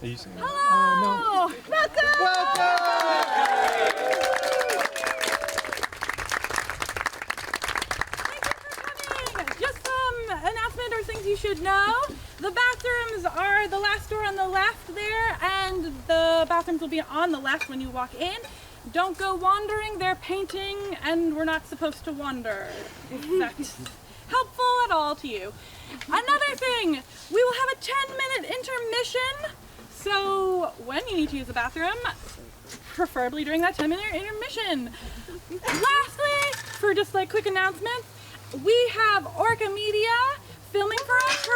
Hello! Welcome! Just some announcement or things you should know. The bathrooms are the last door on the left there, and the bathrooms will be on the left when you walk in. Don't go wandering, they're painting, and we're not supposed to wander. If that's helpful at all to you. Another thing, we will have a 10-minute intermission, so when you need to use the bathroom, preferably during that 10-minute intermission. Lastly, for just like quick announcements, we have Orca Media filming for us. They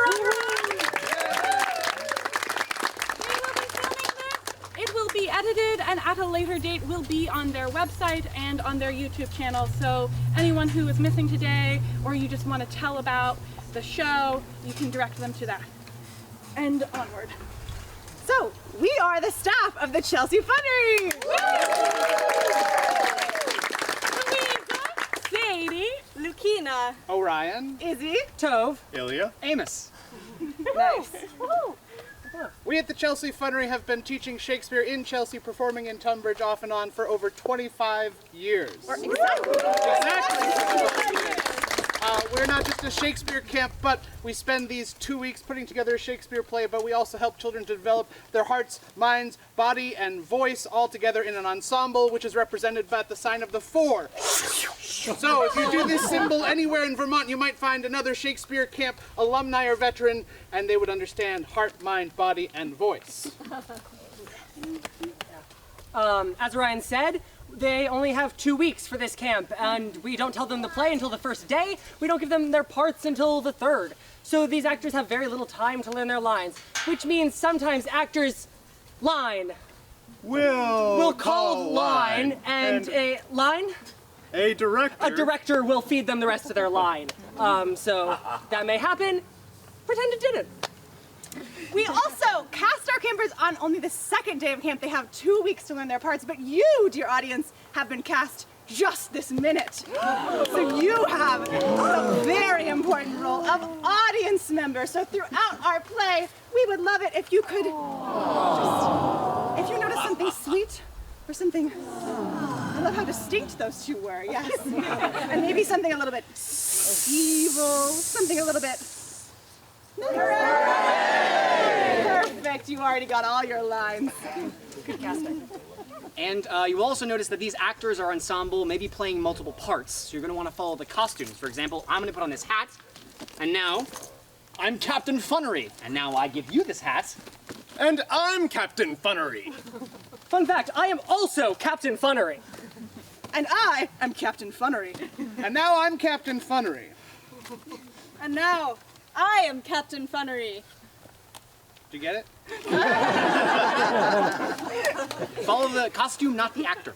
will be filming this. It will be edited and at a later date will be on their website and on their YouTube channel. So anyone who is missing today or you just want to tell about the show, you can direct them to that. And onward. So, we are the staff of the Chelsea Funnery! Sadie, Lucina, Orion, Izzy, Tove, Ilya, Amos. Nice. We at the Chelsea Funnery have been teaching Shakespeare in Chelsea, performing in Tunbridge off and on for over 25 years. We're not just a Shakespeare camp, but we spend these 2 weeks putting together a Shakespeare play, but we also help children to develop their hearts, minds, body, and voice all together in an ensemble, which is represented by the sign of the 4. So if you do this symbol anywhere in Vermont, you might find another Shakespeare camp alumni or veteran, and they would understand heart, mind, body, and voice. As Ryan said, they only have 2 weeks for this camp, and we don't tell them to play until the first day. We don't give them their parts until the 3rd. So these actors have very little time to learn their lines, which means sometimes actors line. We'll call line, and a line? A director. A director will feed them the rest of their line. So that may happen. Pretend it didn't. We also cast our campers on only the 2nd day of camp. They have 2 weeks to learn their parts, but you, dear audience, have been cast just this minute. So you have a very important role of audience member. So throughout our play, we would love it if you could if you notice something sweet or something, I love how distinct those two were, yes. And maybe something a little bit evil, something a little bit, perfect, you already got all your lines. Good casting. And you will also notice that these actors are ensemble, maybe playing multiple parts. So you're going to want to follow the costumes. For example, I'm going to put on this hat, and now I'm Captain Funnery. And now I give you this hat. And I'm Captain Funnery. Fun fact, I am also Captain Funnery. And I am Captain Funnery. And now I'm Captain Funnery. and now I am Captain Funnery. Did you get it? Follow the costume, not the actor.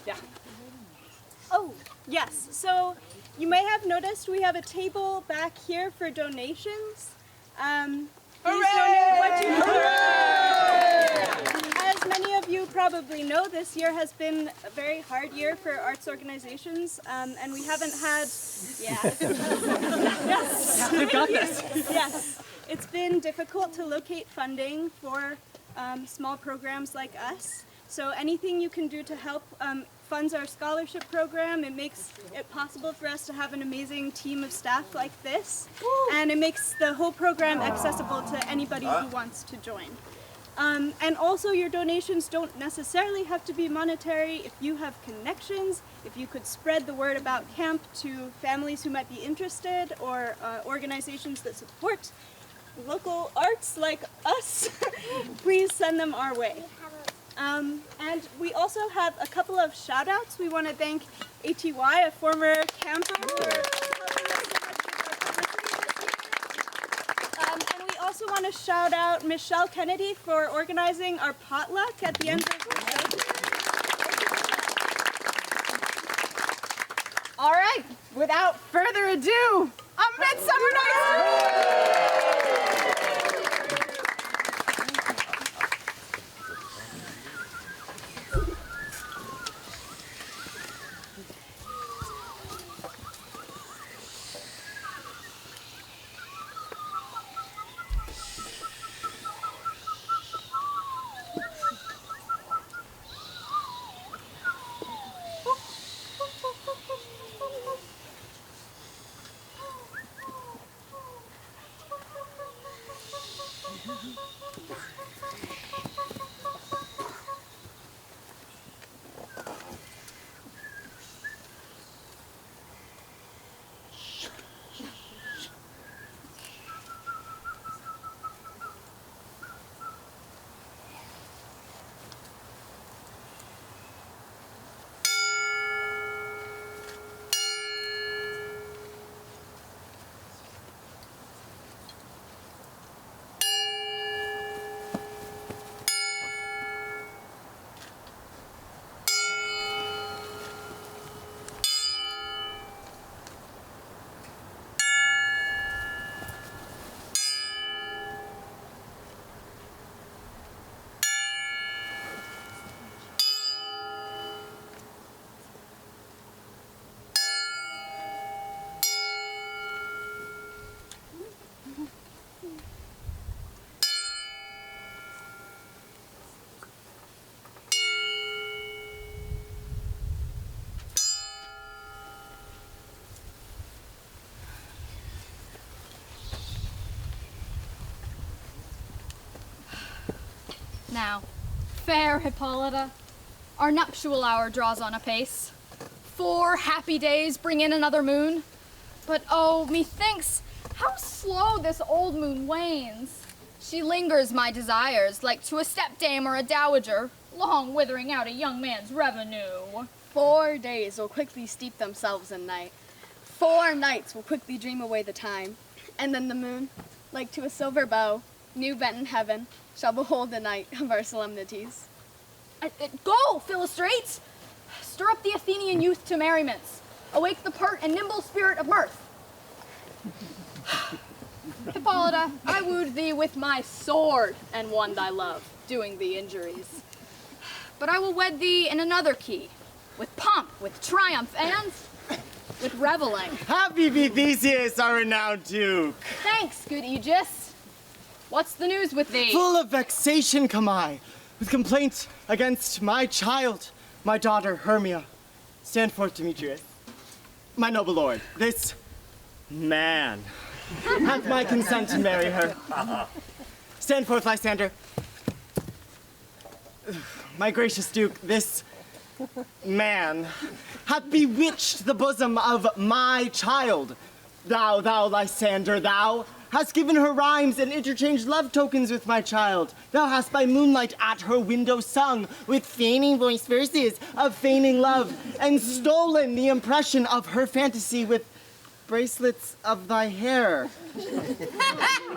Yeah. Oh, yes. So you may have noticed we have a table back here for donations. Please donate what you can. As many of you probably know, this year has been a very hard year for arts organizations, and we haven't had, yes. We've got this. Yes. It's been difficult to locate funding for small programs like us. So anything you can do to help funds our scholarship program. It makes it possible for us to have an amazing team of staff like this. And it makes the whole program accessible to anybody who wants to join. And also your donations don't necessarily have to be monetary. If you have connections, if you could spread the word about camp to families who might be interested or organizations that support local arts like us, please send them our way. And we also have a couple of shout outs. We want to thank ATY, a former camper, for helping us so much with our participation. And we also want to shout out Michelle Kennedy for organizing our potluck at the end of the show. All right, without further ado, a Midsummer Night's Now, fair Hippolyta, our nuptial hour draws on apace. 4 happy days bring in another moon. But oh, methinks how slow this old moon wanes. She lingers my desires, like to a stepdame or a dowager, long withering out a young man's revenue. 4 days will quickly steep themselves in night. 4 nights will quickly dream away the time. And then the moon, like to a silver bow, new bent in heaven, shall behold the night of our solemnities. Go, Philostrates! Stir up the Athenian youth to merriments. Awake the pert and nimble spirit of mirth. Hippolyta, I wooed thee with my sword and won thy love, doing thee injuries. But I will wed thee in another key, with pomp, with triumph, and with reveling. Happy be Theseus, our renowned Duke. Thanks, good Aegis. What's the news with thee? Full of vexation come I, with complaint against my child, my daughter Hermia. Stand forth, Demetrius. My noble lord, this man hath my consent to marry her. Stand forth, Lysander. My gracious Duke, this man hath bewitched the bosom of my child. Thou, Lysander, thou hast given her rhymes and interchanged love tokens with my child. Thou hast by moonlight at her window sung with feigning voice verses of feigning love, and stolen the impression of her fantasy with bracelets of thy hair.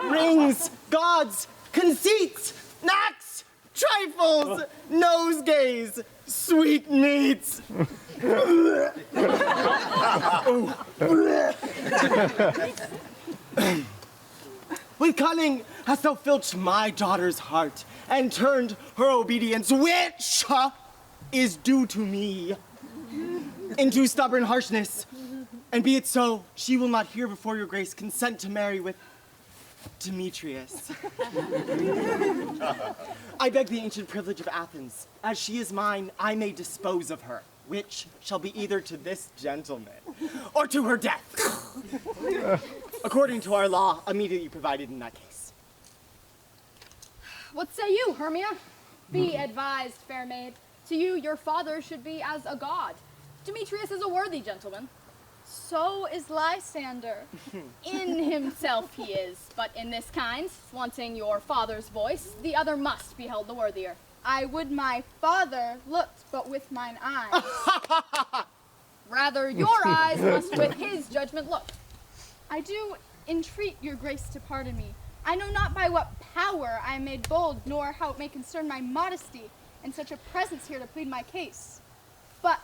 Rings, gauds, conceits, knacks, trifles, nosegays, sweetmeats. With cunning hast thou filched my daughter's heart, and turned her obedience, which is due to me, into stubborn harshness. And be it so, she will not hear before your grace consent to marry with Demetrius. I beg the ancient privilege of Athens. As she is mine, I may dispose of her, which shall be either to this gentleman or to her death, according to our law immediately provided in that case. What say you, Hermia? Be advised, fair maid. To you, your father should be as a god. Demetrius is a worthy gentleman. So is Lysander. In himself he is, but in this kind, wanting your father's voice, the other must be held the worthier. I would my father looked, but with mine eyes. Rather, your eyes must with his judgment look. I do entreat your grace to pardon me. I know not by what power I am made bold, nor how it may concern my modesty in such a presence here to plead my case. But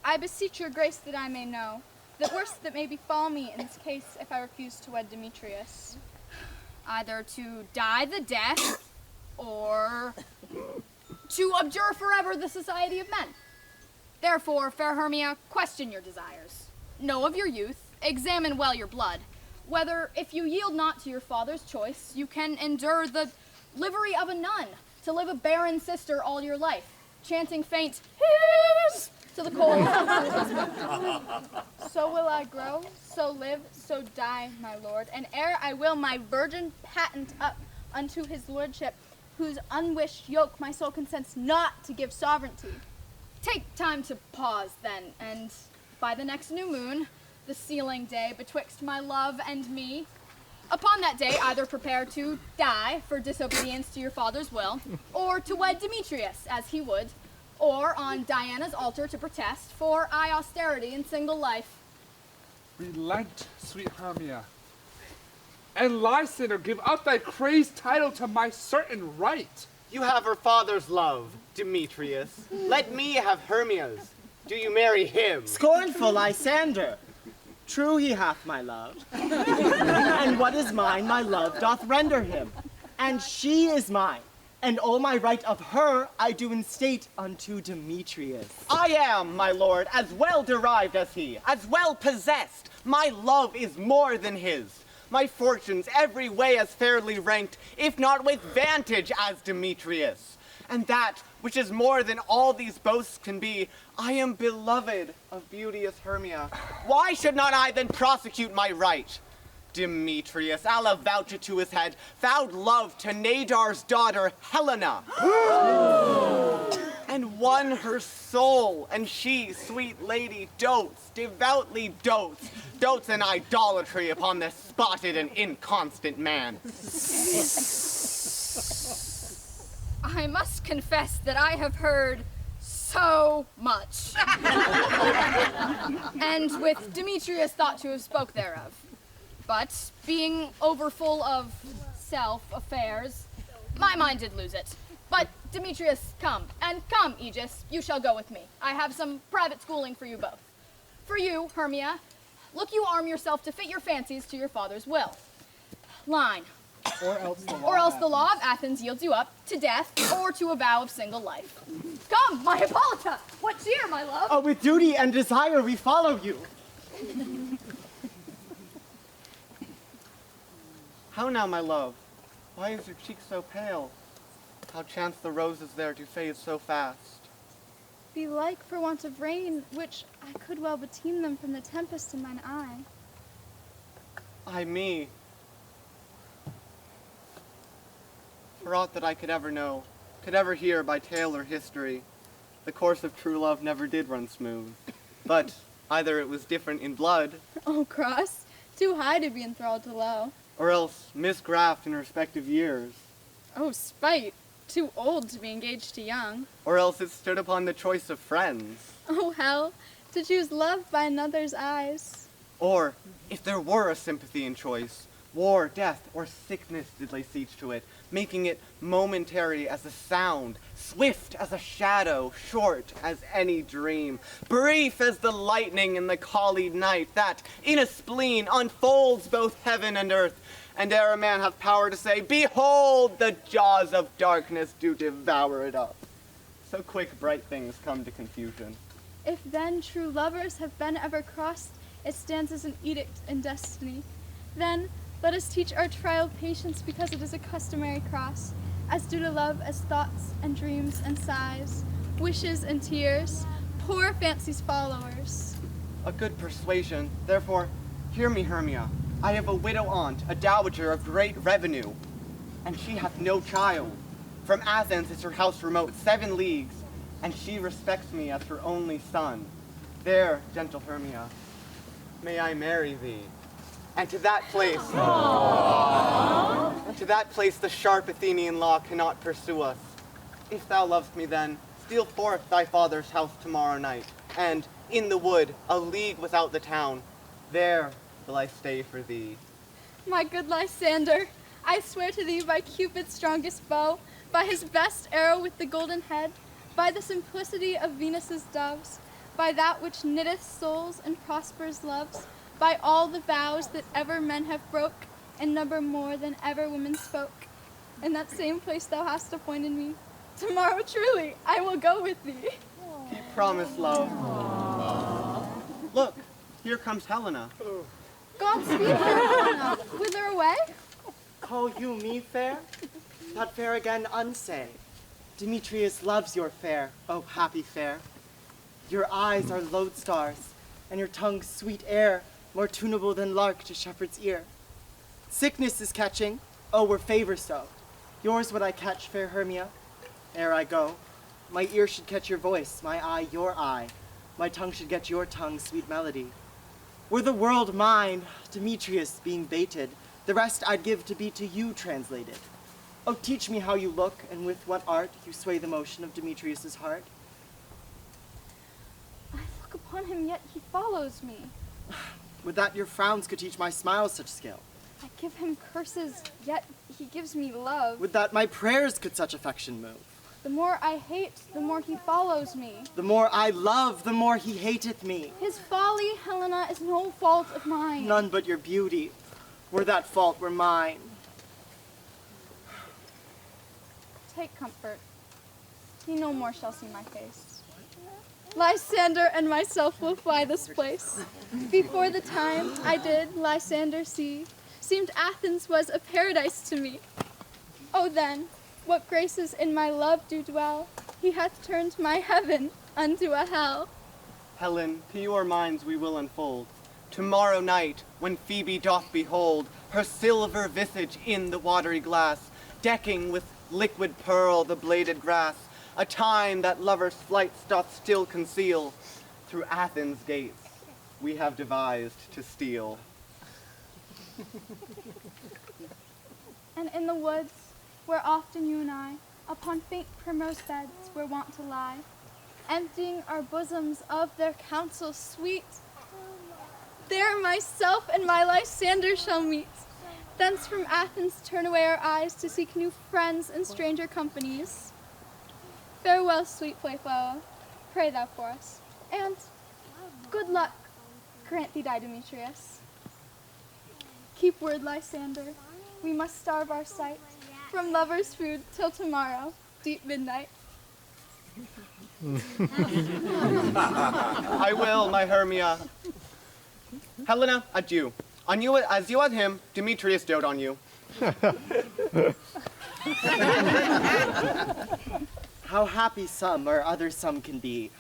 I beseech your grace that I may know the worst that may befall me in this case if I refuse to wed Demetrius. Either to die the death, or to abjure forever the society of men. Therefore, fair Hermia, question your desires. Know of your youth, examine well your blood, whether, if you yield not to your father's choice, you can endure the livery of a nun, to live a barren sister all your life, chanting faint hymns to the cold. So will I grow, so live, so die, my lord. And ere I will my virgin patent up unto his lordship, whose unwished yoke my soul consents not to give sovereignty. Take time to pause then, and by the next new moon, the sealing day betwixt my love and me, upon that day either prepare to die for disobedience to your father's will, or to wed Demetrius as he would, or on Diana's altar to protest for austerity in single life. Relent, sweet Hermia, and Lysander, give up thy crazed title to my certain right. You have her father's love, Demetrius. Let me have Hermia's. Do you marry him? Scornful Lysander. True he hath my love. And what is mine, my love doth render him. And she is mine. And all my right of her I do instate unto Demetrius. I am, my lord, as well derived as he, as well possessed. My love is more than his. My fortunes every way as fairly ranked, if not with vantage as Demetrius. And that, which is more than all these boasts can be, I am beloved of beauteous Hermia. Why should not I then prosecute my right? Demetrius, I'll vouch it to his head, vowed love to Nadar's daughter, Helena. And won her soul, and she, sweet lady, dotes, devoutly dotes in idolatry upon this spotted and inconstant man. I must confess that I have heard so much. And with Demetrius thought to have spoke thereof. But being overfull of self-affairs, my mind did lose it. But Demetrius, come, and come, Aegis, you shall go with me. I have some private schooling for you both. For you, Hermia, look you arm yourself to fit your fancies to your father's will. Line. Or else the law of Athens yields you up to death or to a vow of single life. Come, my Hippolyta! What cheer, my love? Oh, with duty and desire we follow you. How now, my love? Why is your cheek so pale? How chance the roses there to fade so fast? Belike for want of rain, which I could well beteem them from the tempest in mine eye. Ay me. For aught that I could ever know, could ever hear by tale or history, the course of true love never did run smooth. But either it was different in blood, Oh, cross, too high to be enthralled to low. or else misgraft in respective years, Oh, spite, too old to be engaged to young. or else it stood upon the choice of friends. Oh, hell, to choose love by another's eyes. Or, if there were a sympathy in choice, war, death, or sickness did lay siege to it, making it momentary as a sound, swift as a shadow, short as any dream, brief as the lightning in the collied night that, in a spleen, unfolds both heaven and earth, and ere a man hath power to say, behold, the jaws of darkness do devour it up. So quick bright things come to confusion. If then true lovers have been ever crossed, it stands as an edict in destiny. Then let us teach our trial patience because it is a customary cross, as due to love as thoughts and dreams and sighs, wishes and tears, poor fancy's followers. A good persuasion. Therefore, hear me, Hermia. I have a widow aunt, a dowager of great revenue, and she hath no child. From Athens is her house remote 7 leagues, and she respects me as her only son. There, gentle Hermia, may I marry thee. And to that place, the sharp Athenian law cannot pursue us. If thou lovest me then, steal forth thy father's house tomorrow night, and in the wood, a league without the town, there will I stay for thee. My good Lysander, I swear to thee by Cupid's strongest bow, by his best arrow with the golden head, by the simplicity of Venus's doves, by that which knitteth souls and prospers loves, by all the vows that ever men have broke, and number more than ever women spoke. In that same place thou hast appointed me. Tomorrow truly I will go with thee. Keep promise, love. Look, here comes Helena. Godspeed, Helena. Whither away? Call you me fair? But fair again unsay. Demetrius loves your fair, oh happy fair. Your eyes are lodestars, and your tongue sweet air, more tunable than lark to shepherd's ear. Sickness is catching, oh, were favor so. Yours would I catch, fair Hermia, ere I go. My ear should catch your voice, my eye your eye. My tongue should get your tongue's sweet melody. Were the world mine, Demetrius being baited, the rest I'd give to be to you translated. Oh, teach me how you look, and with what art you sway the motion of Demetrius's heart. I look upon him, yet he follows me. Would that your frowns could teach my smiles such skill. I give him curses, yet he gives me love. Would that my prayers could such affection move. The more I hate, the more he follows me. The more I love, the more he hateth me. His folly, Helena, is no fault of mine. None but your beauty, were that fault were mine. Take comfort. He no more shall see my face. Lysander and myself will fly this place. Before the time I did Lysander see, seemed Athens was a paradise to me. Oh then, what graces in my love do dwell, he hath turned my heaven unto a hell. Helen, to your minds we will unfold. Tomorrow night, when Phoebe doth behold her silver visage in the watery glass, decking with liquid pearl the bladed grass, a time that lovers' flights doth still conceal, through Athens' gates we have devised to steal. And in the woods, where often you and I, upon faint primrose beds, were wont to lie, emptying our bosoms of their counsel sweet, there myself and my Lysander shall meet. Thence from Athens turn away our eyes to seek new friends and stranger companies. Farewell, sweet playfellow, pray thou for us, and good luck grant thee thy Demetrius. Keep word, Lysander, we must starve our sight, from lovers' food till tomorrow, deep midnight. I will, my Hermia. Helena, adieu. On you, as you on him, Demetrius dote on you. How happy some or other some can be.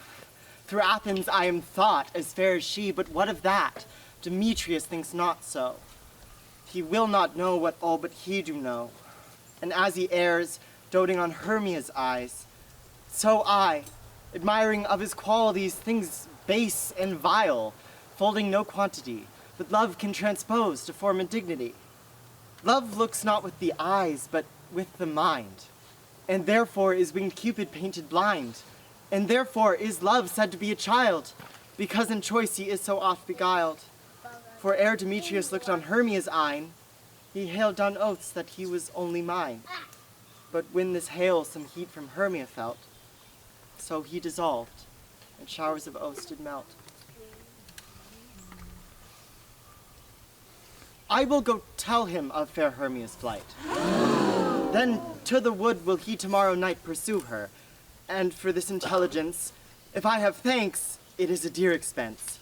Through Athens I am thought as fair as she, but what of that? Demetrius thinks not so. He will not know what all but he do know. And as he errs, doting on Hermia's eyes, so I, admiring of his qualities things base and vile, folding no quantity, but love can transpose to form and dignity. Love looks not with the eyes, but with the mind. And therefore is winged Cupid painted blind. And therefore is love said to be a child, because in choice he is so oft beguiled. For ere Demetrius looked on Hermia's eyne, he hailed down oaths that he was only mine. But when this hail some heat from Hermia felt, so he dissolved, and showers of oaths did melt. I will go tell him of fair Hermia's flight. Then to the wood will he tomorrow night pursue her, and for this intelligence, if I have thanks, it is a dear expense.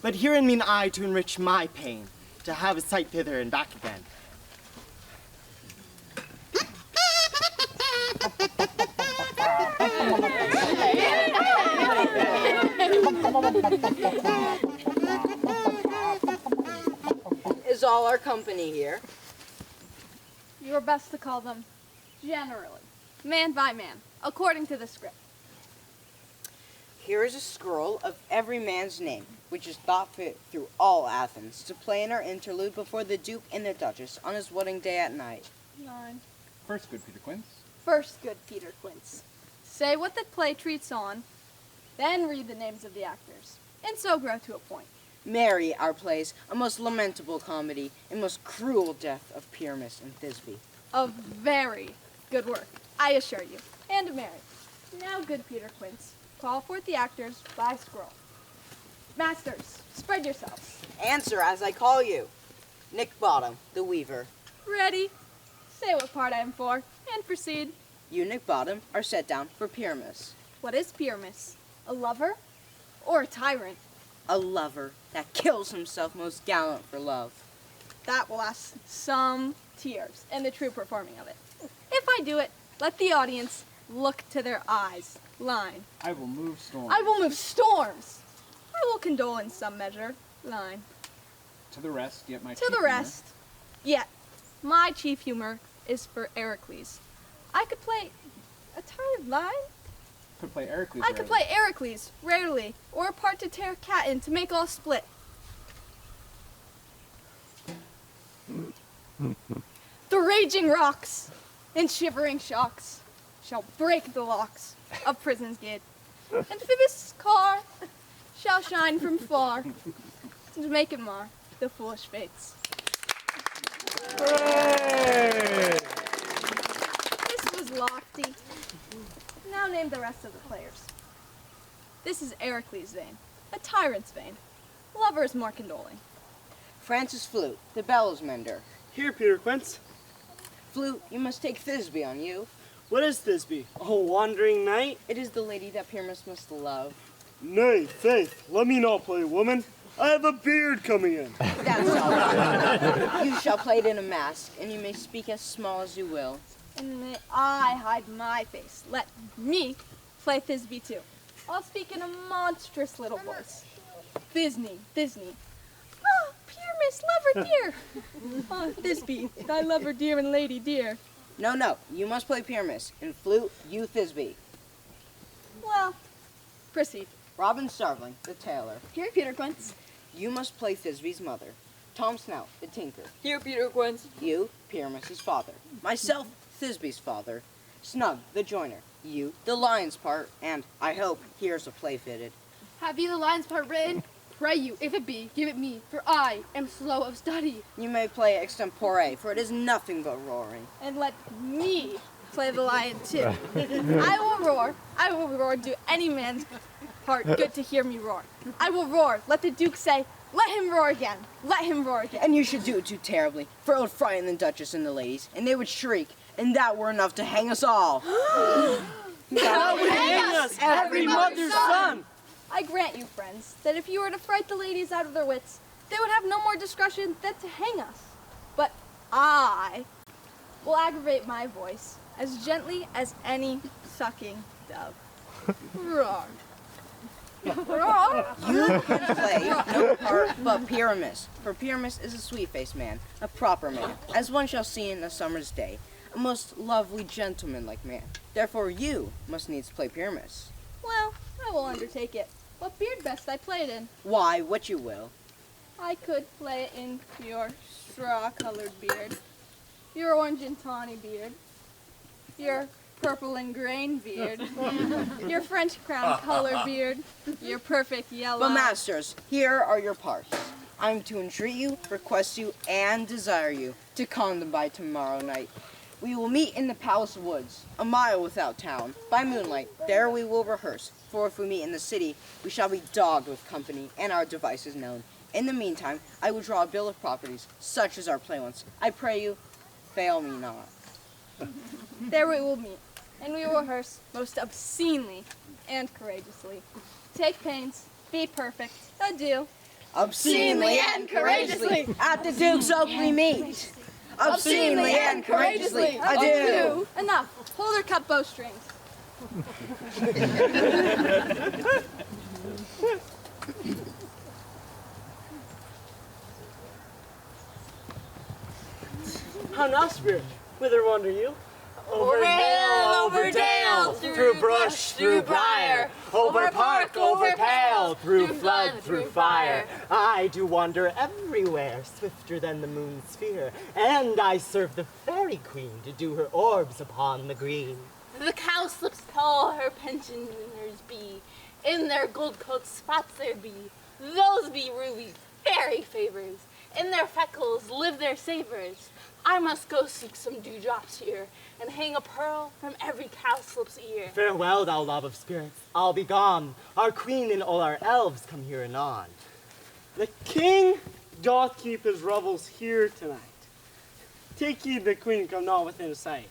But herein mean I to enrich my pain, to have a sight thither and back again. Is all our company here? You're best to call them generally, man by man, according to the script. Here is a scroll of every man's name, which is thought fit through all Athens, to play in our interlude before the Duke and the Duchess on his wedding day at night. 9. First, good Peter Quince. First, good Peter Quince. Say what the play treats on, then read the names of the actors, and so grow to a point. Mary, our plays, a most lamentable comedy, a most cruel death of Pyramus and Thisbe. A very good work, I assure you, and Mary. Now, good Peter Quince, call forth the actors by scroll. Masters, spread yourselves. Answer as I call you. Nick Bottom, the weaver. Ready? Say what part I am for, and proceed. You, Nick Bottom, are set down for Pyramus. What is Pyramus? A lover? Or a tyrant? A lover that kills himself most gallant for love. That will ask some tears in the true performing of it. If I do it, let the audience look to their eyes. Line. I will move storms. I will move storms. I will condole in some measure. Line. To the rest, yet my To chief the humor. rest. Yet, my chief humor is for Ericles. I could play a tired line. Could play Ericles. I could play Ericles, rarely, or a part to tear a cat in to make all split. The raging rocks and shivering shocks shall break the locks of prison's gate. Amphibious car shall shine from far to make it mar the foolish fates. Hooray! This was lofty. Now name the rest of the players. This is Ericles' vein, a tyrant's vein. Lovers more condoling. Francis Flute, the bellows mender. Here, Peter Quince. Flute, you must take Thisbe on you. What is Thisbe? A wandering knight? It is the lady that Pyramus must love. Nay, faith, let me not play, woman. I have a beard coming in. That's all right. You shall play it in a mask, and you may speak as small as you will. And may I hide my face. Let me play Thisbe too. I'll speak in a monstrous little voice. Thisne, Thisne. Ah, Pyramus, lover dear. Ah, Thisbe, thy lover dear and lady dear. No, you must play Pyramus. In flute, you Thisbe. Well, proceed. Robin Starveling, the tailor. Here, Peter Quince. You must play Thisbe's mother. Tom Snout, the tinker. Here, Peter Quince. You, Pyramus's father. Myself, Thisbe's father. Snug, the joiner. You, the lion's part. And, I hope, here's a play fitted. Have you the lion's part written? Pray you, if it be, give it me, for I am slow of study. You may play extempore, for it is nothing but roaring. And let me play the lion too. I will roar and do any man's heart good to hear me roar. I will roar, let the Duke say, let him roar again, let him roar again. And you should do it too terribly, for it would frighten the Duchess and the ladies, and they would shriek, and that were enough to hang us all. That would hang us, every mother's son. I grant you, friends, that if you were to fright the ladies out of their wits, they would have no more discretion than to hang us. But I will aggravate my voice as gently as any sucking dove. Roar. Roar. You can play no part but Pyramus, for Pyramus is a sweet-faced man, a proper man, as one shall see in a summer's day, a most lovely gentleman-like man. Therefore you must needs play Pyramus. Well, I will undertake it. What beard best I play it in? Why, what you will. I could play it in your straw-colored beard, your orange and tawny beard, your purple and grain beard, your French crown color beard, your perfect yellow. But masters, here are your parts. I am to entreat you, request you, and desire you to come by tomorrow night. We will meet in the palace woods, a mile without town, by moonlight. There we will rehearse, for if we meet in the city, we shall be dogged with company, and our devices known. In the meantime, I will draw a bill of properties, such as our play wants. I pray you, fail me not. There we will meet, and we will rehearse most obscenely and courageously. Take pains, be perfect. Adieu. Obscenely and courageously, at the Duke's Oak we meet. Obscenely and courageously, adieu. Enough. Hold or cut bowstrings. How now, spirit? Whither wander you? Over hill, over dale, through brush, through briar, over park, over pale, through flood, through fire. I do wander everywhere, swifter than the moon's sphere, and I serve the fairy queen to do her orbs upon the green. The cowslips call her pensioners be, in their gold coats spots there be, those be rubies, fairy favors, in their freckles live their savors. I must go seek some dewdrops here, and hang a pearl from every cowslip's ear. Farewell, thou love of spirits, I'll be gone. Our queen and all our elves come here anon. The king doth keep his revels here tonight. Take heed the queen come not within sight,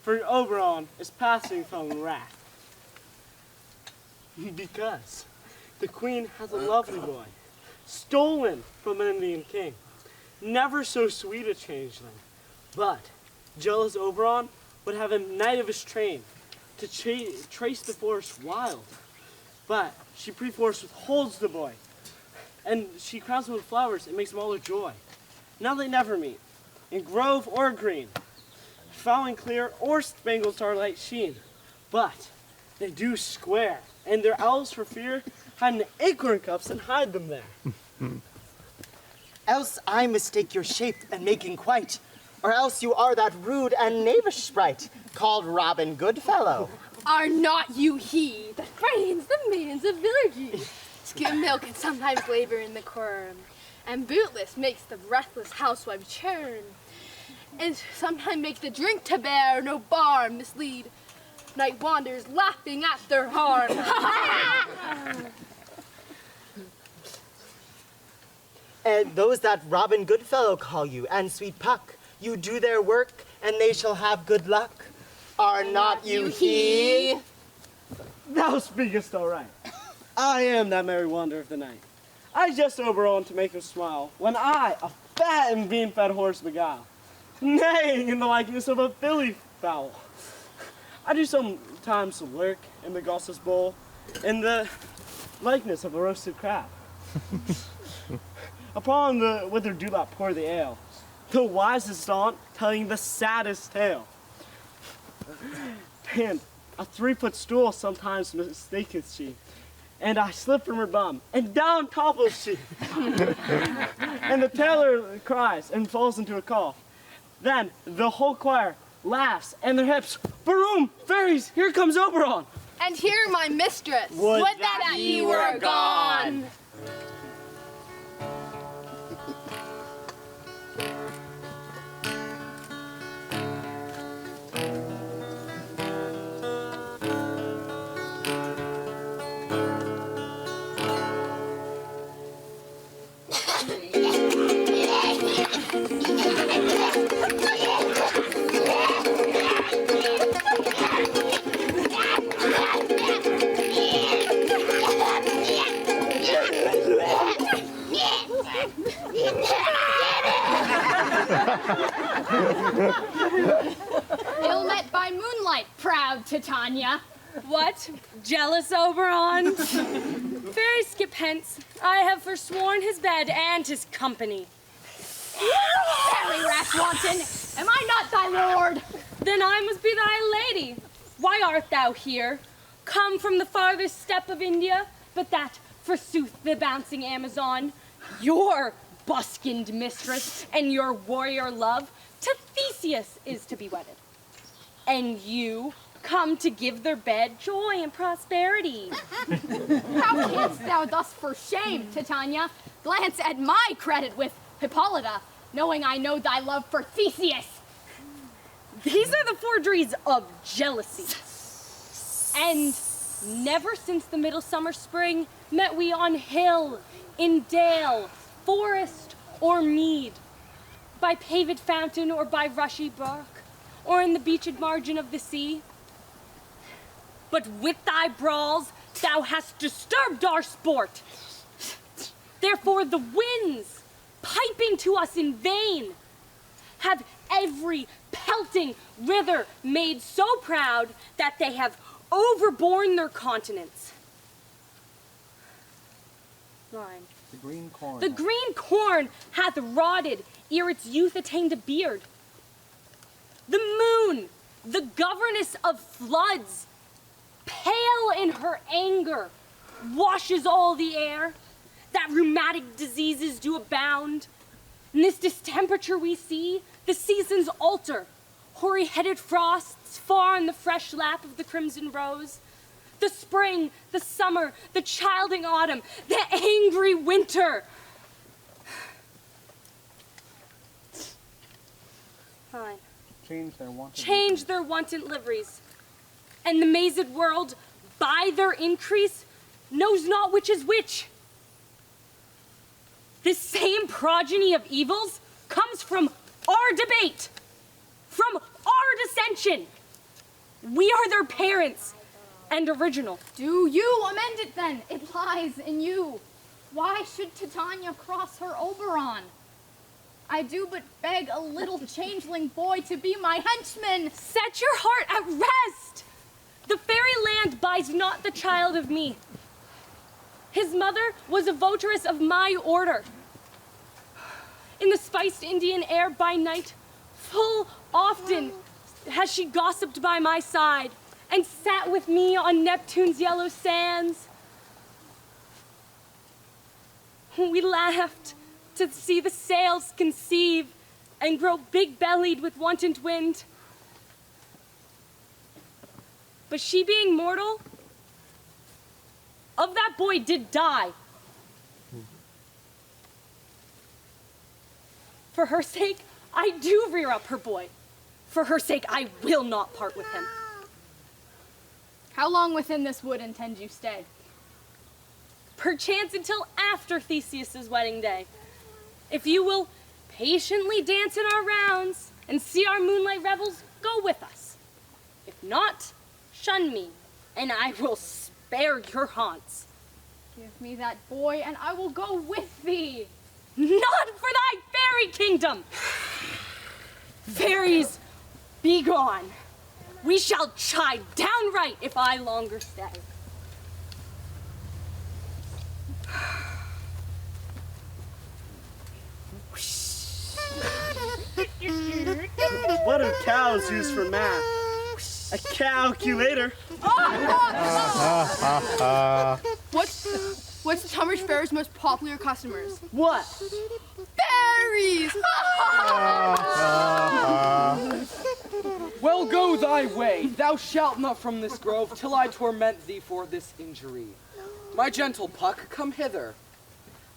for Oberon is passing from wrath. Because the queen has a lovely boy, stolen from an Indian king. Never so sweet a changeling, but jealous Oberon would have him knight of his train, to trace the forest wild. But she perforce withholds the boy, and she crowns him with flowers and makes him all her joy. Now they never meet, in grove or green, following clear or spangled starlight sheen. But they do square, and their owls for fear hide in the acorn cups and hide them there. Else I mistake your shape and making quite, or else you are that rude and knavish sprite, called Robin Goodfellow. Are not you he that frightens the maidens of villages? Skim milk and sometimes labor in the quern, and bootless makes the breathless housewife churn, and sometimes make the drink to bear no bar mislead. Night wanderers laughing at their harm. And those that Robin Goodfellow call you, and sweet Puck, you do their work, and they shall have good luck. Are not you he? Thou speakest all right. I am that merry wanderer of the night. I jest Oberon to make him smile, when I, a fat and bean-fed horse beguile, neighing in the likeness of a filly fowl. I do sometimes some work in the gossip's bowl, in the likeness of a roasted crab. Upon the withered dewlap pour the ale, the wisest aunt telling the saddest tale. And a 3-foot stool sometimes mistaketh she, and I slip from her bum, and down topples she. And the tailor cries and falls into a cough. Then the whole choir laughs, and their hips, Baroom, fairies, here comes Oberon. And here my mistress, Would that ye were gone. Ill met by moonlight, proud Titania. What? Jealous, Oberon? Fairy skip hence. I have forsworn his bed and his company. Fairy rash wanton, am I not thy lord? Then I must be thy lady. Why art thou here? Come from the farthest steppe of India, but that, forsooth, the bouncing Amazon, your buskined mistress and your warrior love, to Theseus is to be wedded. And you come to give their bed joy and prosperity. How canst thou thus for shame, Titania, glance at my credit with Hippolyta, knowing I know thy love for Theseus? These are the forgeries of jealousy. And never since the midsummer spring met we on hill, in dale, forest, or mead, by paved fountain or by rushy brook, or in the beached margin of the sea. But with thy brawls thou hast disturbed our sport. Therefore the winds, piping to us in vain, have every pelting river made so proud that they have overborne their continents. 9. The green corn. The green corn hath rotted ere its youth attained a beard. The moon, the governess of floods, pale in her anger, washes all the air, that rheumatic diseases do abound. In this distemperature we see, the seasons alter, hoary-headed frosts far in the fresh lap of the crimson rose, the spring, the summer, the childing autumn, the angry winter. Fine. Change their wanton liveries, and the mazed world, by their increase, knows not which is which. This same progeny of evils comes from our debate, from our dissension. We are their parents and original. Do you amend it then? It lies in you. Why should Titania cross her Oberon? I do but beg a little changeling boy to be my henchman. Set your heart at rest. The fairy land buys not the child of me. His mother was a votaress of my order. In the spiced Indian air by night, full often has she gossiped by my side and sat with me on Neptune's yellow sands. We laughed to see the sails conceive and grow big-bellied with wanton wind. But she being mortal, of that boy did die. For her sake, I do rear up her boy. For her sake, I will not part with him. How long within this wood intend you stay? Perchance until after Theseus's wedding day. If you will patiently dance in our rounds and see our moonlight revels, go with us. If not, shun me, and I will spare your haunts. Give me that boy, and I will go with thee. Not for thy fairy kingdom! Fairies, be gone. We shall chide downright if I longer stay. What do cows use for math? A calculator. What's the Tunbridge Fair's most popular customers? What? Fairies! Well, go thy way. Thou shalt not from this grove till I torment thee for this injury. My gentle Puck, come hither.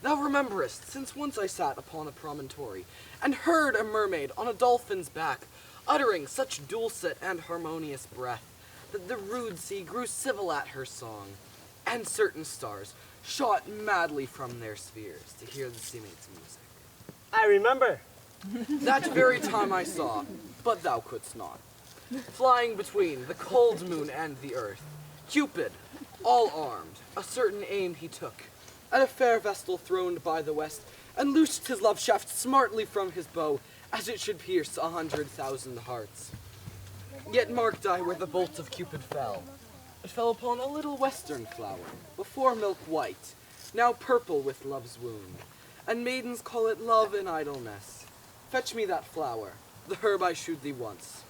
Thou rememberest, since once I sat upon a promontory, and heard a mermaid on a dolphin's back, uttering such dulcet and harmonious breath, that the rude sea grew civil at her song, and certain stars shot madly from their spheres to hear the sea maid's music. I remember. That very time I saw, but thou couldst not, flying between the cold moon and the earth, Cupid, all armed, a certain aim he took, at a fair vestal throned by the west, and loosed his love shaft smartly from his bow, as it should pierce 100,000 hearts. Yet marked I where the bolt of Cupid fell. It fell upon a little western flower, before milk white, now purple with love's wound, and maidens call it love in idleness. Fetch me that flower, the herb I shewed thee once.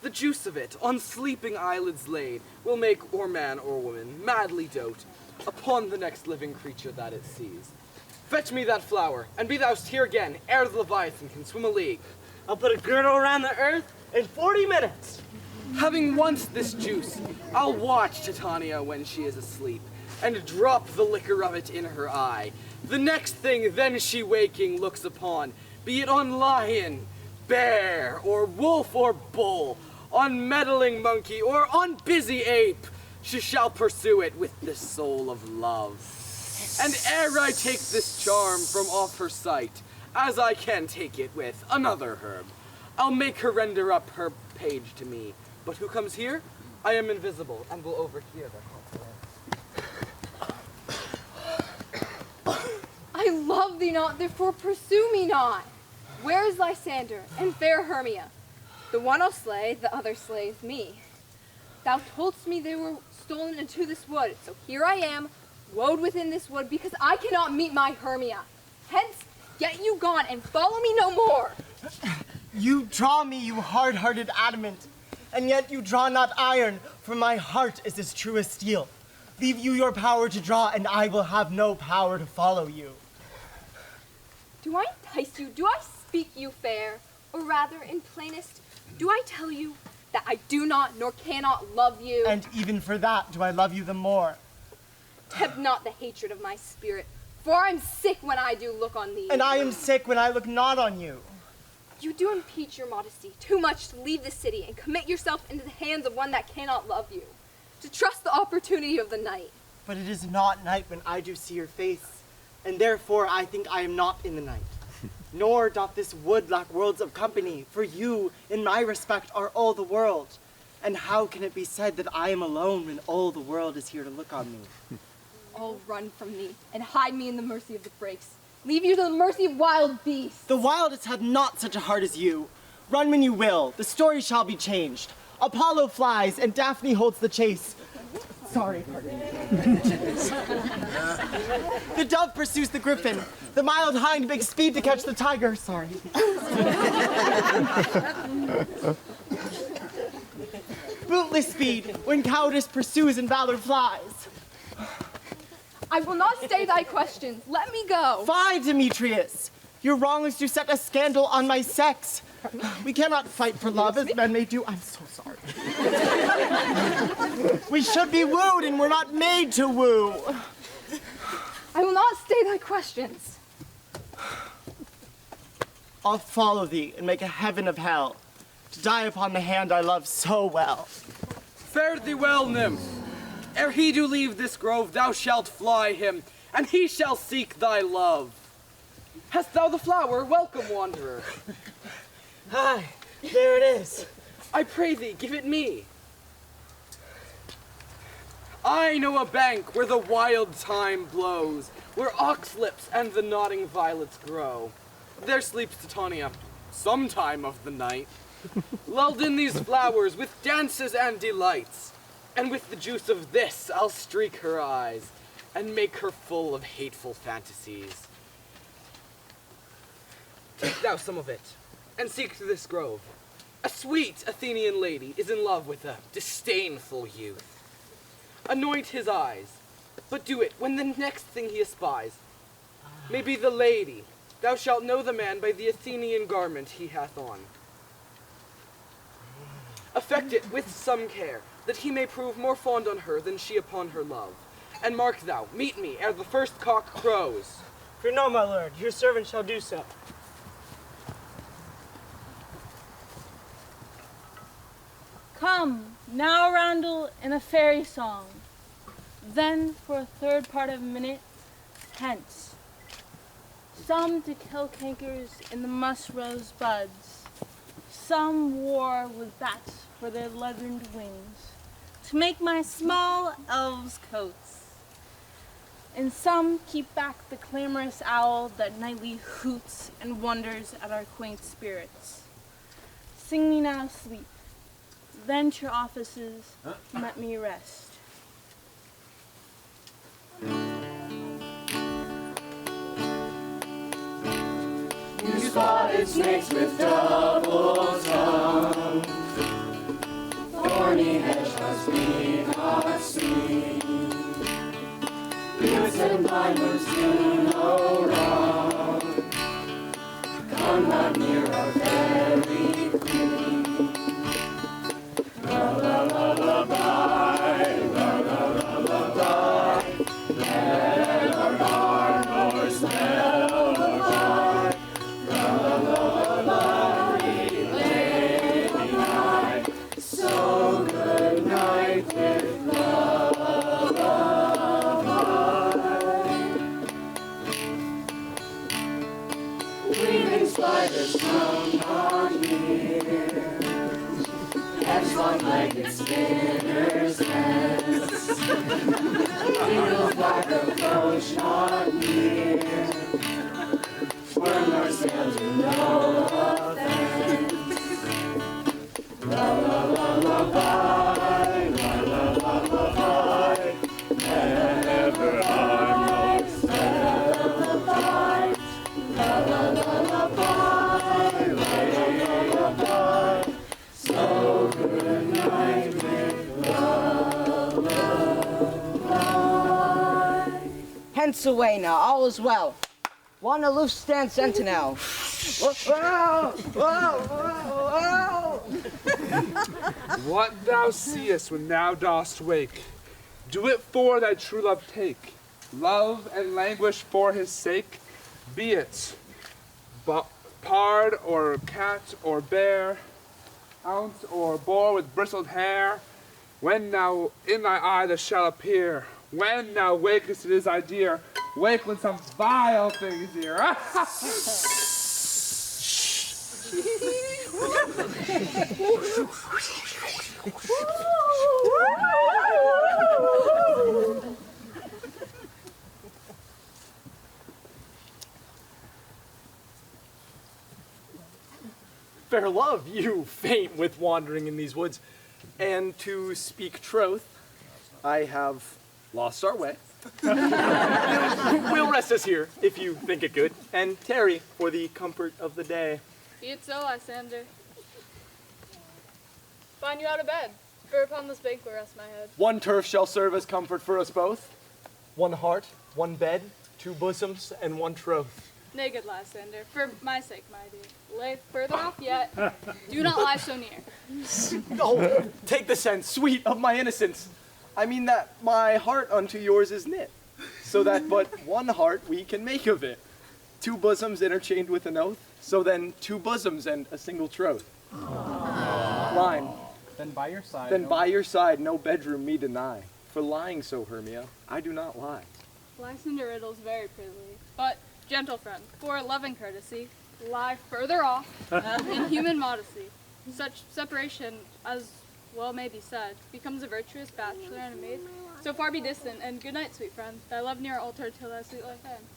The juice of it, on sleeping eyelids laid, will make or man or woman madly dote upon the next living creature that it sees. Fetch me that flower, and be thou here again, ere the Leviathan can swim a league. I'll put a girdle around the earth in 40 minutes. Having once this juice, I'll watch Titania when she is asleep, and drop the liquor of it in her eye. The next thing then she waking looks upon, be it on lion, bear, or wolf, or bull, on meddling monkey, or on busy ape, she shall pursue it with the soul of love. And ere I take this charm from off her sight, as I can take it with another herb, I'll make her render up her page to me. But who comes here? I am invisible, and will overhear their conference. I love thee not, therefore pursue me not. Where is Lysander and fair Hermia? The one I'll slay, the other slayeth me. Thou toldst me they were stolen into this wood, so here I am, woed within this wood, because I cannot meet my Hermia. Hence, get you gone, and follow me no more. You draw me, you hard-hearted adamant, and yet you draw not iron, for my heart is as true as steel. Leave you your power to draw, and I will have no power to follow you. Do I entice you? Do I speak you fair? Or rather, in plainest, do I tell you that I do not nor cannot love you? And even for that, do I love you the more? Tempt not the hatred of my spirit, for I'm sick when I do look on thee. And I am sick when I look not on you. You do impeach your modesty too much to leave the city and commit yourself into the hands of one that cannot love you, to trust the opportunity of the night. But it is not night when I do see your face, and therefore I think I am not in the night. Nor doth this wood lack worlds of company, for you, in my respect, are all the world. And how can it be said that I am alone when all the world is here to look on me? Oh, run from me, and hide me in the mercy of the brakes. Leave you to the mercy of wild beasts. The wildest have not such a heart as you. Run when you will, the story shall be changed. Apollo flies and Daphne holds the chase. Sorry, pardon me. The dove pursues the griffin. The mild hind makes speed to catch the tiger. Sorry. Bootless speed when cowardice pursues and valor flies. I will not stay thy questions. Let me go. Fie, Demetrius. Your wrong is to set a scandal on my sex. We cannot fight for love as men may do. I'm so sorry. We should be wooed and we're not made to woo. I will not stay thy questions. I'll follow thee and make a heaven of hell to die upon the hand I love so well. Fare thee well, nymph. Ere he do leave this grove, thou shalt fly him, and he shall seek thy love. Hast thou the flower? Welcome, wanderer. Hi, there it is. I pray thee, give it me. I know a bank where the wild thyme blows, where oxlips and the nodding violets grow. There sleeps Titania, sometime of the night, lulled in these flowers with dances and delights. And with the juice of this I'll streak her eyes, and make her full of hateful fantasies. Take thou some of it, and seek through this grove. A sweet Athenian lady is in love with a disdainful youth. Anoint his eyes, but do it when the next thing he espies may be the lady. Thou shalt know the man by the Athenian garment he hath on. Affect it with some care, that he may prove more fond on her than she upon her love. And mark thou, meet me ere the first cock crows. For no, my lord, your servant shall do so. Come, now roundel in a fairy song. Then for a third part of a minute, hence. Some to kill cankers in the musk rose buds. Some war with bats for their leatherned wings, to make my small elves' coats. And some keep back the clamorous owl that nightly hoots and wonders at our quaint spirits. Sing me now sleep, then to your offices let me rest. You spotted snakes with double tongue, thorny hedgehogs be not seen. Mutes and blind ones do no wrong. Come not near our fairy queen. La la la la bye, la la la la bye. Let our gardeners smell the pie. La la la la lady night. So good night with weaving spiders come not near, hedgehog-legged spinners' heads, eagles black approach not near, worm or snail do no offense. La la la la bye, la la la la bye, never harm nor spell the bite. La la la la bye, la la la la bye. So good night with lullaby. Hence away now, all is well. One aloof stand sentinel. Whoa, whoa, whoa, whoa. What thou seest when thou dost wake, do it for thy true love take. Love and languish for his sake, be it pard or cat or bear, ounce or boar with bristled hair. When now in thy eye this shall appear, when thou wakest it is thy dear, wake when some vile thing is here. fair love, you faint with wandering in these woods. And to speak truth, I have lost our way. We'll rest us here, if you think it good, and tarry for the comfort of the day. Be it so, Lysander. Find you out of bed, for upon this bank will rest my head. One turf shall serve as comfort for us both. One heart, one bed, 2 bosoms, and 1 troth. Nay, good Lysander, for my sake, my dear. Lay further off yet. Do not lie so near. Oh, take the sense, sweet, of my innocence. I mean that my heart unto yours is knit, so that but 1 heart we can make of it. 2 bosoms interchained with an oath, so then 2 bosoms and a single troth. Line. Then by your side. Then by your side no bedroom me deny. For lying so, Hermia, I do not lie. Lysander riddles very prettily. But, gentle friend, for loving courtesy, lie further off in human modesty. Such separation, as well may be said, becomes a virtuous bachelor and a maid. So far be distant, and good night, sweet friend. Thy love near altar till thy sweet life ends.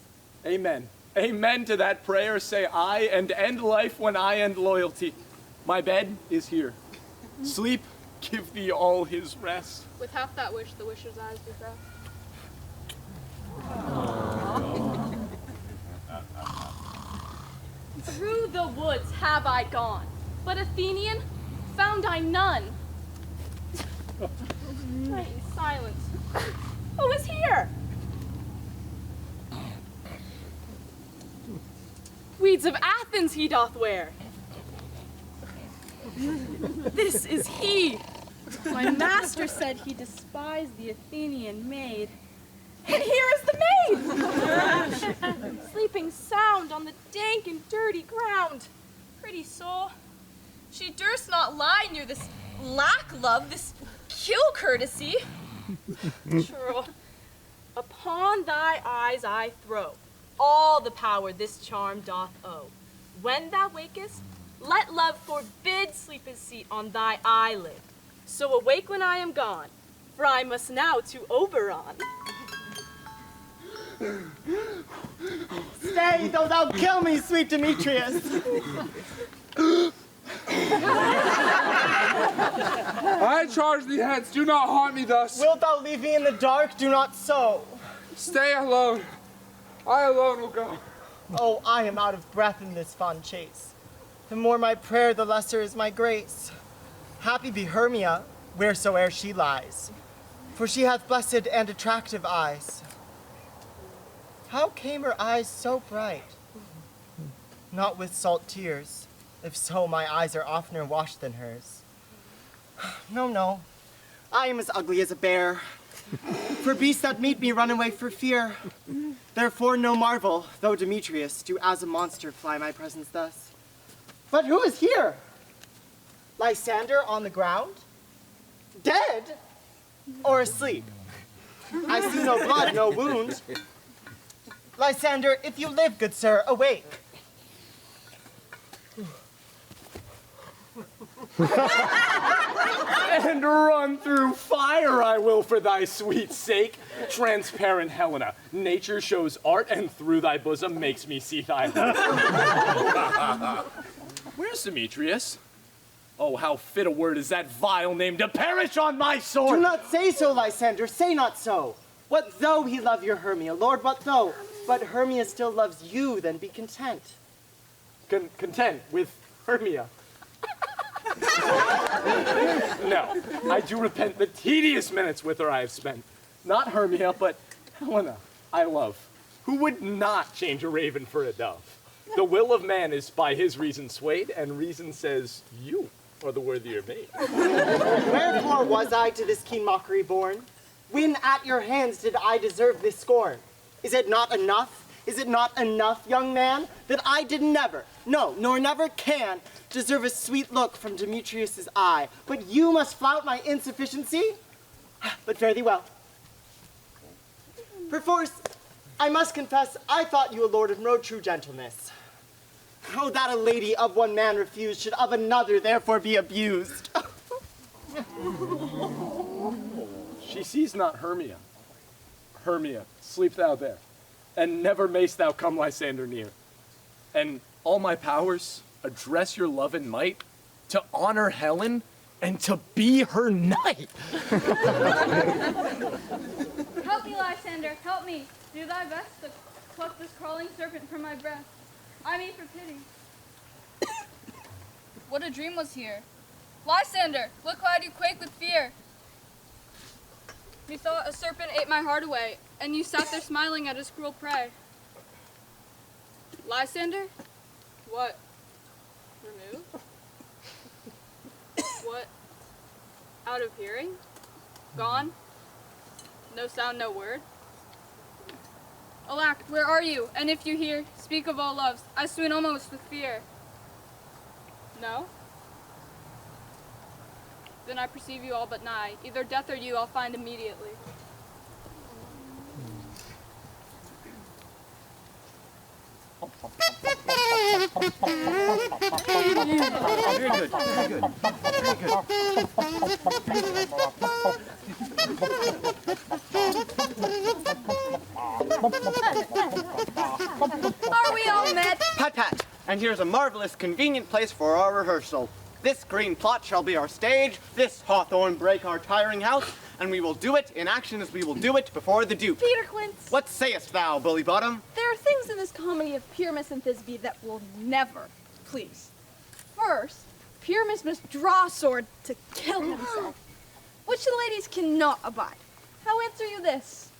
Amen. Amen to that prayer say I, and end life when I end loyalty. My bed is here. Sleep, give thee all his rest. With half that wish, the wisher's eyes be fresh. Through the woods have I gone, but Athenian found I none. Night and silence. Who is here? Weeds of Athens he doth wear. This is he. My master said he despised the Athenian maid. And here is the maid! Sleeping sound on the dank and dirty ground. Pretty soul. She durst not lie near this lack love, this kill courtesy. True. Upon thy eyes I throw all the power this charm doth owe. When thou wakest, let love forbid sleep his seat on thy eyelid. So awake when I am gone, for I must now to Oberon. Stay, though thou kill me, sweet Demetrius. I charge thee hence, do not haunt me thus. Wilt thou leave me in the dark? Do not so. Stay alone. I alone will go. Oh, I am out of breath in this fond chase. The more my prayer, the lesser is my grace. Happy be Hermia, wheresoe'er she lies, for she hath blessed and attractive eyes. How came her eyes so bright? Not with salt tears, if so my eyes are oftener washed than hers. No, no, I am as ugly as a bear. For beasts that meet me run away for fear. Therefore no marvel, though Demetrius do as a monster fly my presence thus. But who is here? Lysander on the ground? Dead? Or asleep? I see no blood, no wound. Lysander, if you live, good sir, awake. And run through fire I will for thy sweet sake. Transparent Helena, nature shows art, and through thy bosom makes me see thy heart. Where's Demetrius? Oh, how fit a word is that vile name to perish on my sword! Do not say so, Lysander, say not so. What though he love your Hermia, Lord, what though? But Hermia still loves you, then be content. Content with Hermia? No, I do repent the tedious minutes with her I have spent. Not Hermia, but Helena, I love, who would not change a raven for a dove. The will of man is by his reason swayed, and reason says you are the worthier mate. Wherefore was I to this keen mockery born? When at your hands did I deserve this scorn? Is it not enough? Is it not enough, young man, that I did never, no, nor never can, deserve a sweet look from Demetrius's eye, but you must flout my insufficiency? But fare thee well. Perforce, I must confess, I thought you a lord of no true gentleness. Oh, that a lady of one man refused should of another therefore be abused. She sees not Hermia. Hermia, sleep thou there, and never mayst thou come Lysander near. And all my powers, address your love and might, to honor Helen, and to be her knight. Help me, Lysander, help me. Do thy best to pluck this crawling serpent from my breast. I mean for pity. What a dream was here. Lysander, look how I do quake with fear. Methought a serpent ate my heart away, and you sat there smiling at his cruel prey. Lysander? What? Remove? What? Out of hearing? Gone? No sound, no word? Alack, where are you? And if you hear, speak of all loves. I swoon almost with fear. No? Then I perceive you all but nigh. Either death or you I'll find immediately. Very good, very good, very Are we all met? Pat, pat, and here's a marvelous, convenient place for our rehearsal. This green plot shall be our stage, this hawthorn brake our tiring house, and we will do it in action as we will do it before the Duke. Peter Quince, What sayest thou, Bully Bottom? there are things in this comedy of Pyramus and Thisbe that will never please. First, Pyramus must draw a sword to kill himself, which the ladies cannot abide. How answer you this?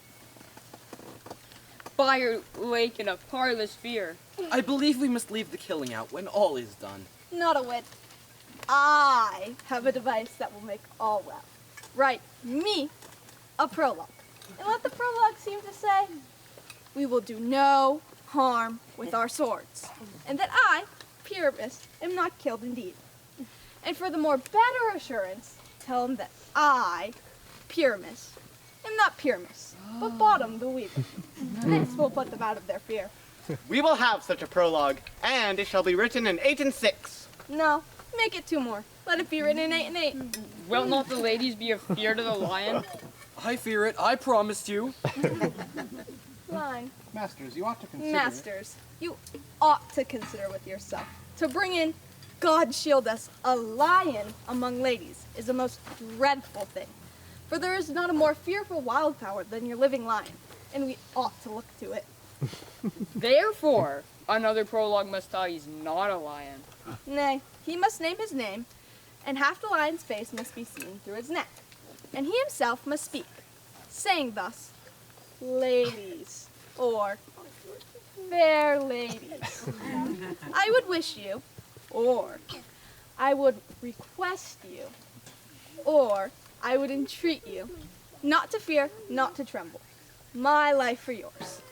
Fire lake in a parlous fear. I believe we must leave the killing out when all is done. Not a wit. I have a device that will make all well. Write me a prologue. And let the prologue seem to say, we will do no harm with our swords. And that I, Pyramus, am not killed indeed. And for the more better assurance, tell him that I, Pyramus, am not Pyramus, but Bottom the Weaver. This will put them out of their fear. We will have such a prologue, and it shall be written in 8 and 6. No, make it 2 more. Let it be written in 8 and 8. Will not the ladies be afeard of the lion? I fear it, I promised you. Line. Masters, you ought to consider. Masters, you ought to consider with yourself. To bring in, God shield us, a lion among ladies is a most dreadful thing. For there is not a more fearful wildfowl than your living lion, and we ought to look to it. Therefore, another prologue must tell he's not a lion. Nay, he must name his name, and half the lion's face must be seen through his neck. And he himself must speak, saying thus, ladies, or fair ladies, I would wish you, or I would request you, or I would entreat you, not to fear, not to tremble, my life for yours.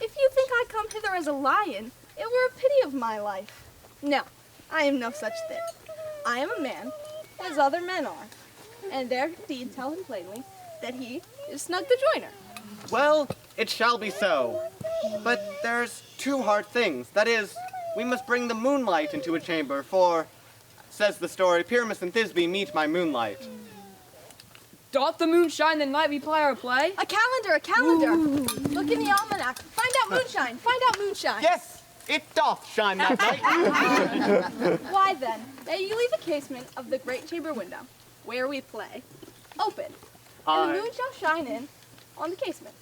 If you think I come hither as a lion, it were a pity of my life. No, I am no such thing. I am a man, as other men are, and their deed tell him plainly that he is Snug the Joiner. Well, it shall be so. But there's 2 hard things. That is, we must bring the moonlight into a chamber, for, says the story, Pyramus and Thisbe meet by moonlight. Doth the moon shine the night we play our play? A calendar, a calendar. Ooh. Look in the almanac. Find out moonshine. Find out moonshine. Yes, it doth shine that night. Why then, may you leave the casement of the great chamber window, where we play, open, and the moon shall shine in on the casement.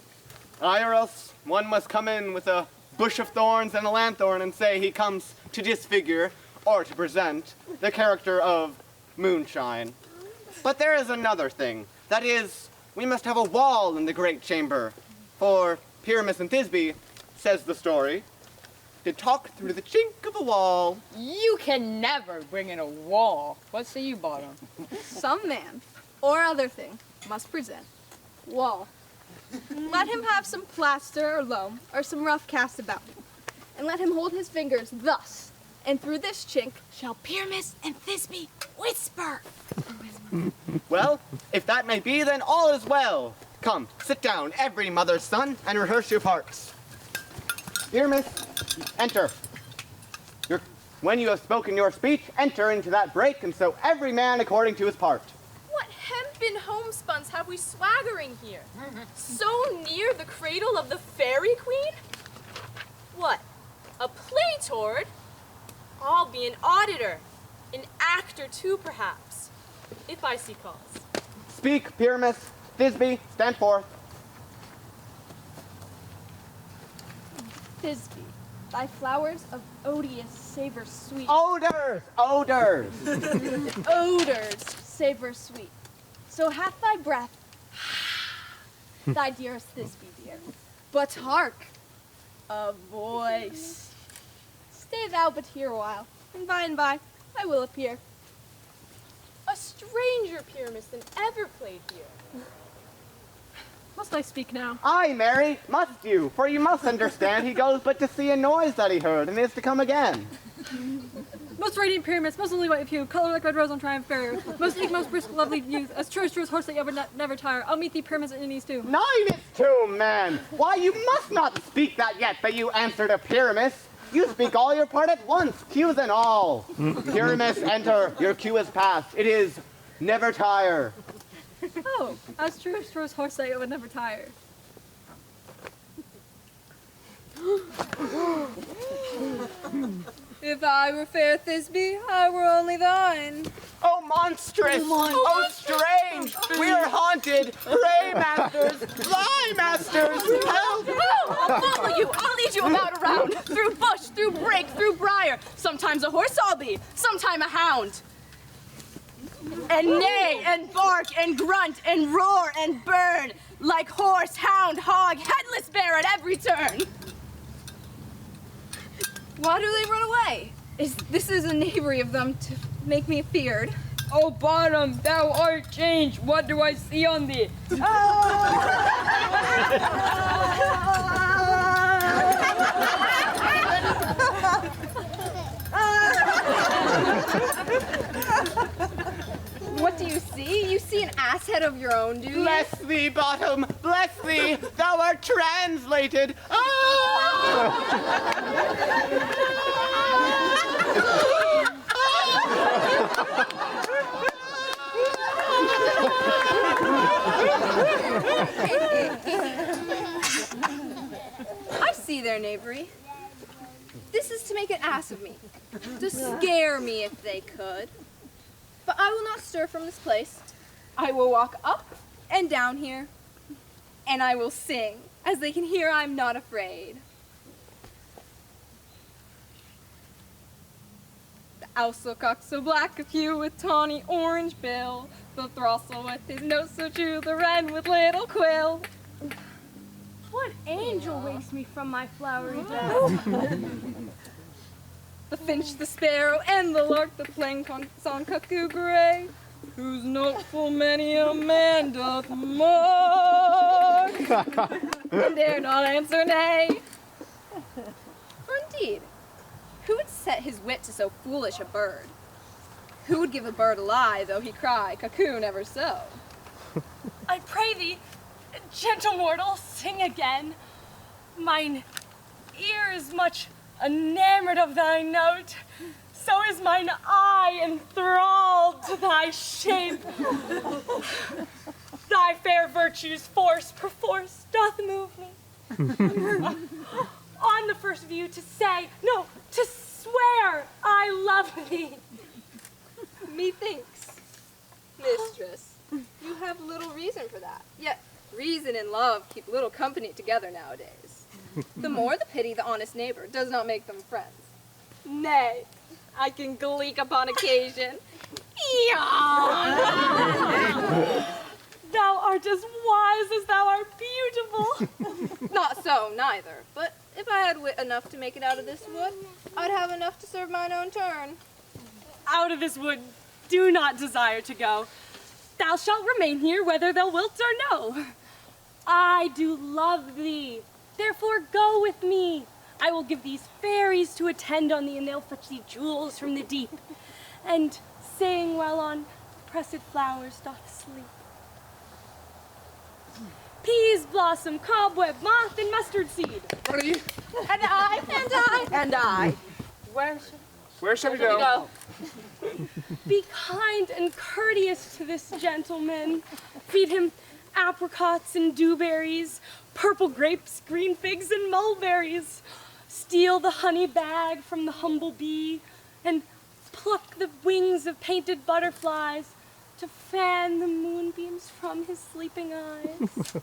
Aye, or else one must come in with a bush of thorns and a lanthorn and say he comes to disfigure or to present the character of moonshine. But there is another thing. That is, we must have a wall in the great chamber. For Pyramus and Thisbe, says the story, to talk through the chink of a wall. You can never bring in a wall. What say you, Bottom? Some man, or other thing, must present wall. Let him have some plaster or loam, or some rough cast about him, and let him hold his fingers thus, and through this chink shall Pyramus and Thisbe whisper. Well, if that may be, then all is well. Come, sit down, every mother's son, and rehearse your parts. Pyramus, enter. When you have spoken your speech, enter into that break, and so every man according to his part. What hempen homespuns have we swaggering here? So near the cradle of the fairy queen? What, a play toward? I'll be an auditor, an actor too, perhaps, if I see cause. Speak, Pyramus. Thisbe, stand forth. Thisbe, thy flowers of odious savor sweet. Odors! Odors! Odors savor sweet. So hath thy breath, thy dearest Thisbe dear. But hark, a voice. Stay thou but here a while, and by I will appear. A stranger Pyramus than ever played here. Must I speak now? Aye, Mary, must you, for you must understand he goes but to see a noise that he heard, and is to come again. Most radiant Pyramus, most lily white of hue, color like red rose on triumph barrier, most eke, most brisk, lovely youth, as true as horse that ever never tire. I'll meet thee Pyramus in these two. 92, man! Why, you must not speak that yet, that you answer to Pyramus. You speak all your part at once, cues and all. Pyramus, enter, your cue is past. It is never tire. Oh, as true as horse that it would never tire. If I were fair Thisbe, I were only thine. Oh, monstrous! Oh, strange! We are haunted! Pray, masters! Fly, masters! Help! Oh, I'll follow you! I'll lead you about around! Through bush, through brake, through briar. Sometimes a horse I'll be, sometime a hound. And neigh, and bark, and grunt, and roar, and burn, like horse, hound, hog, headless bear at every turn. Why do they run away? This is a knavery of them to make me feared. Oh, bottom, thou art changed. What do I see on thee? What do you see? You see an ass head of your own, do you? Bless thee, bottom! Bless thee! Thou art translated! I see their knavery. This is to make an ass of me, to scare me if they could. But I will not stir from this place. I will walk up and down here, and I will sing, as they can hear I'm not afraid. The ousel-cock so black of hue with tawny orange bill, the throstle with his nose so true, the wren with little quill. What angel wakes me from my flowery bed? The finch, the sparrow, and the lark, the plain song cuckoo gray, whose note full many a man doth mark, and dare not answer nay. For indeed, who would set his wit to so foolish a bird? Who would give a bird a lie, though he cry, cuckoo never so? I pray thee, gentle mortal, sing again. Mine ear is much enamored of thy note, so is mine eye enthralled to thy shape. Thy fair virtue's force perforce doth move me. On the first view to say, no, to swear I love thee. Methinks, mistress, you have little reason for that. Yet reason and love keep little company together nowadays. The more the pity the honest neighbor does not make them friends. Nay, I can gleek upon occasion. Yawn! Thou art as wise as thou art beautiful. Not so, neither. But if I had wit enough to make it out of this wood, I'd have enough to serve mine own turn. Out of this wood, do not desire to go. Thou shalt remain here whether thou wilt or no. I do love thee. Therefore go with me. I will give these fairies to attend on thee, and they'll fetch thee jewels from the deep, and sing while on pressed flowers doth sleep. Peas blossom, cobweb, moth, and mustard seed. Ready? And I, and I, and I. Where shall we go? Be kind and courteous to this gentleman. Feed him apricots and dewberries, purple grapes, green figs, and mulberries. Steal the honey bag from the humble bee. and pluck the wings of painted butterflies to fan the moonbeams from his sleeping eyes.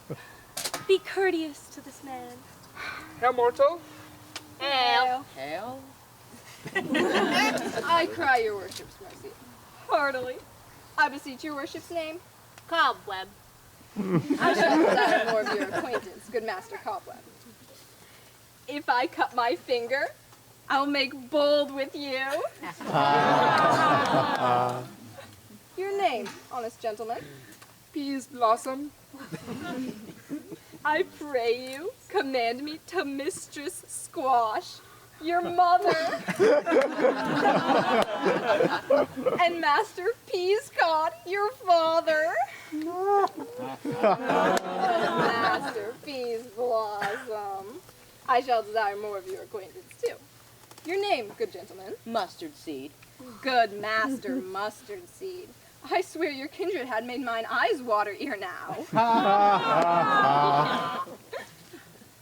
Be courteous to this man. Hail, mortal. Hail. Hail? I cry your worship's mercy. Heartily. I beseech your worship's name. Cobweb. I shall desire more of your acquaintance, good Master Cobweb. If I cut my finger, I'll make bold with you. Your name, honest gentleman? Peas Blossom. I pray you, command me to Mistress Squash, your mother, and Master Peascod, your father. Master Peas Blossom. I shall desire more of your acquaintance, too. Your name, good gentleman? Mustard Seed. Good Master Mustard Seed. I swear your kindred had made mine eyes water ere now.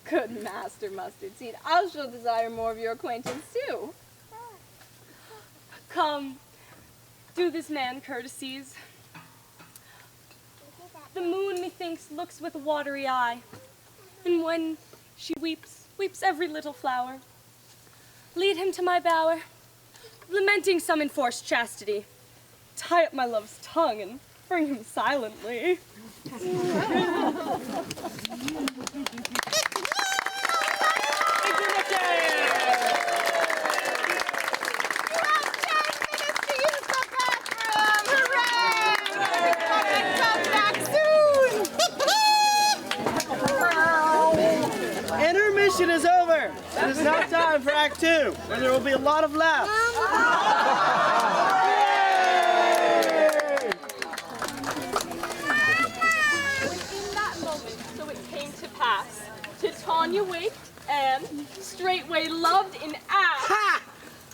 Good Master Mustard Seed. I shall desire more of your acquaintance, too. Come, do this man courtesies. The moon, methinks, looks with a watery eye, and when she weeps, weeps every little flower. Lead him to my bower, lamenting some enforced chastity. Tie up my love's tongue and bring him silently. Intermission is over. It is now time for Act 2, where there will be a lot of laughs. In that moment, so it came to pass, Titania waked and straightway loved in act. Ha!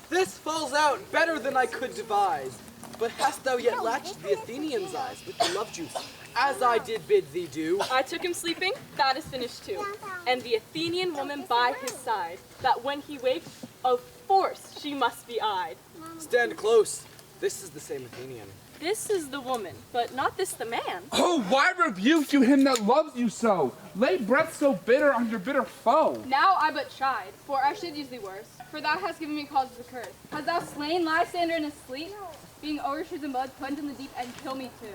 This falls out better than I could devise. But hast thou yet latched the Athenian's eyes with the love juice, as I did bid thee do? I took him sleeping, that is finished too. And the Athenian woman by his side, that when he waked, of force she must be eyed. Stand close. This is the same Athenian. This is the woman, but not this the man. Oh, why rebuke you him that loves you so? Lay breath so bitter on your bitter foe. Now I but chide, for I should use thee worse. For thou hast given me cause to curse. Hast thou slain Lysander in his sleep? Being overshoes and blood, plunge in the deep and kill me too.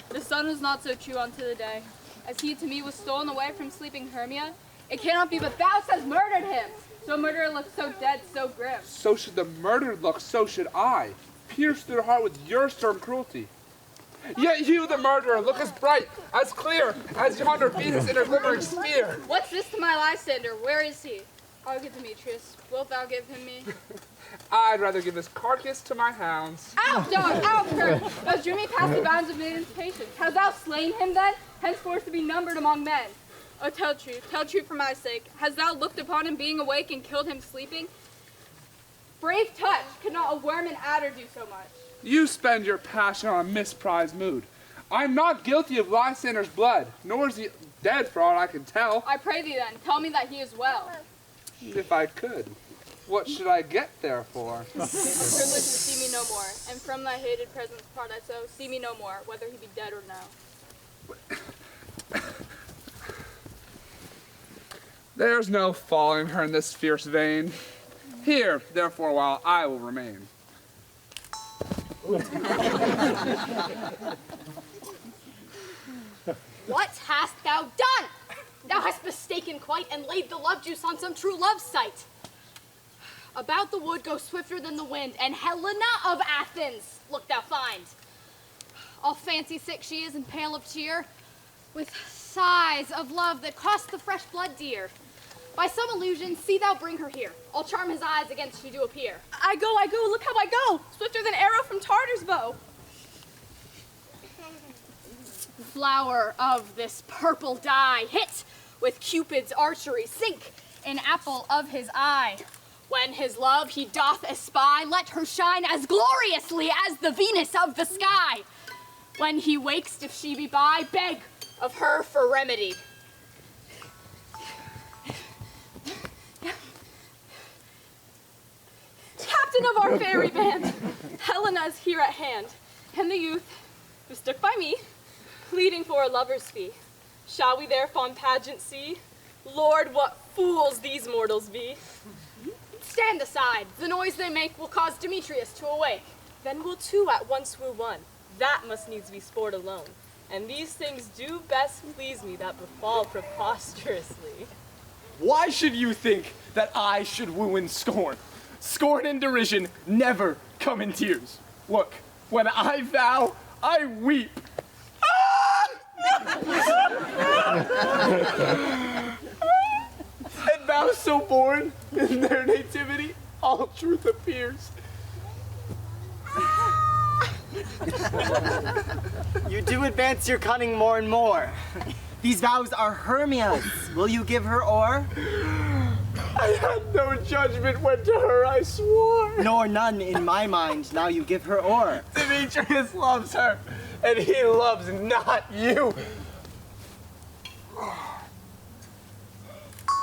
The sun was not so true unto the day, as he to me was stolen away from sleeping Hermia. It cannot be, but thou hast murdered him. So a murderer looks so dead, so grim. So should the murdered look, so should I, pierced through the heart with your stern cruelty. Yet you, the murderer, look as bright, as clear, as yonder Venus in her glimmering sphere. What's this to my Lysander? Where is he? Argue, Demetrius, wilt thou give him me? I'd rather give this carcass to my hounds. Out, dog, out, cur! Thou drew me past the bounds of maiden's patience. Hast thou slain him then? Henceforth to be numbered among men. Oh, tell truth for my sake. Hast thou looked upon him being awake and killed him sleeping? Brave touch, could not a worm and adder do so much? You spend your passion on a misprized mood. I'm not guilty of Lysander's blood, nor is he dead for all I can tell. I pray thee then, tell me that he is well. If I could, what should I get therefore? Privilege to see me no more, and from thy hated presence part I so, see me no more, whether he be dead or no. There's no following her in this fierce vein. Here, therefore, while I will remain. What hast thou done? Thou hast mistaken quite and laid the love juice on some true love's sight. About the wood go swifter than the wind, and Helena of Athens look thou find. All fancy sick she is and pale of cheer, with sighs of love that cost the fresh blood dear. By some illusion, see thou bring her here. I'll charm his eyes against she do appear. I go, look how I go, swifter than arrow from Tartar's bow. Flower of this purple dye, hit with Cupid's archery, sink in apple of his eye. When his love he doth espy, let her shine as gloriously as the Venus of the sky. When he wakes, if she be by, beg of her for remedy. Captain captain of our fairy band. Helena is here at hand, and the youth who stuck by me, pleading for a lover's fee. Shall we their fond pageant see? Lord, what fools these mortals be. Stand aside. The noise they make will cause Demetrius to awake. Then will two at once woo one. That must needs be sport alone. And these things do best please me that befall preposterously. Why should you think that I should woo in scorn? Scorn and derision never come in tears. Look, when I vow, I weep. And vows so born, in their nativity, all truth appears. You do advance your cunning more and more. These vows are Hermia's. Will you give her o'er? I had no judgment when to her I swore. Nor none in my mind, now you give her o'er. Demetrius loves her, and he loves not you.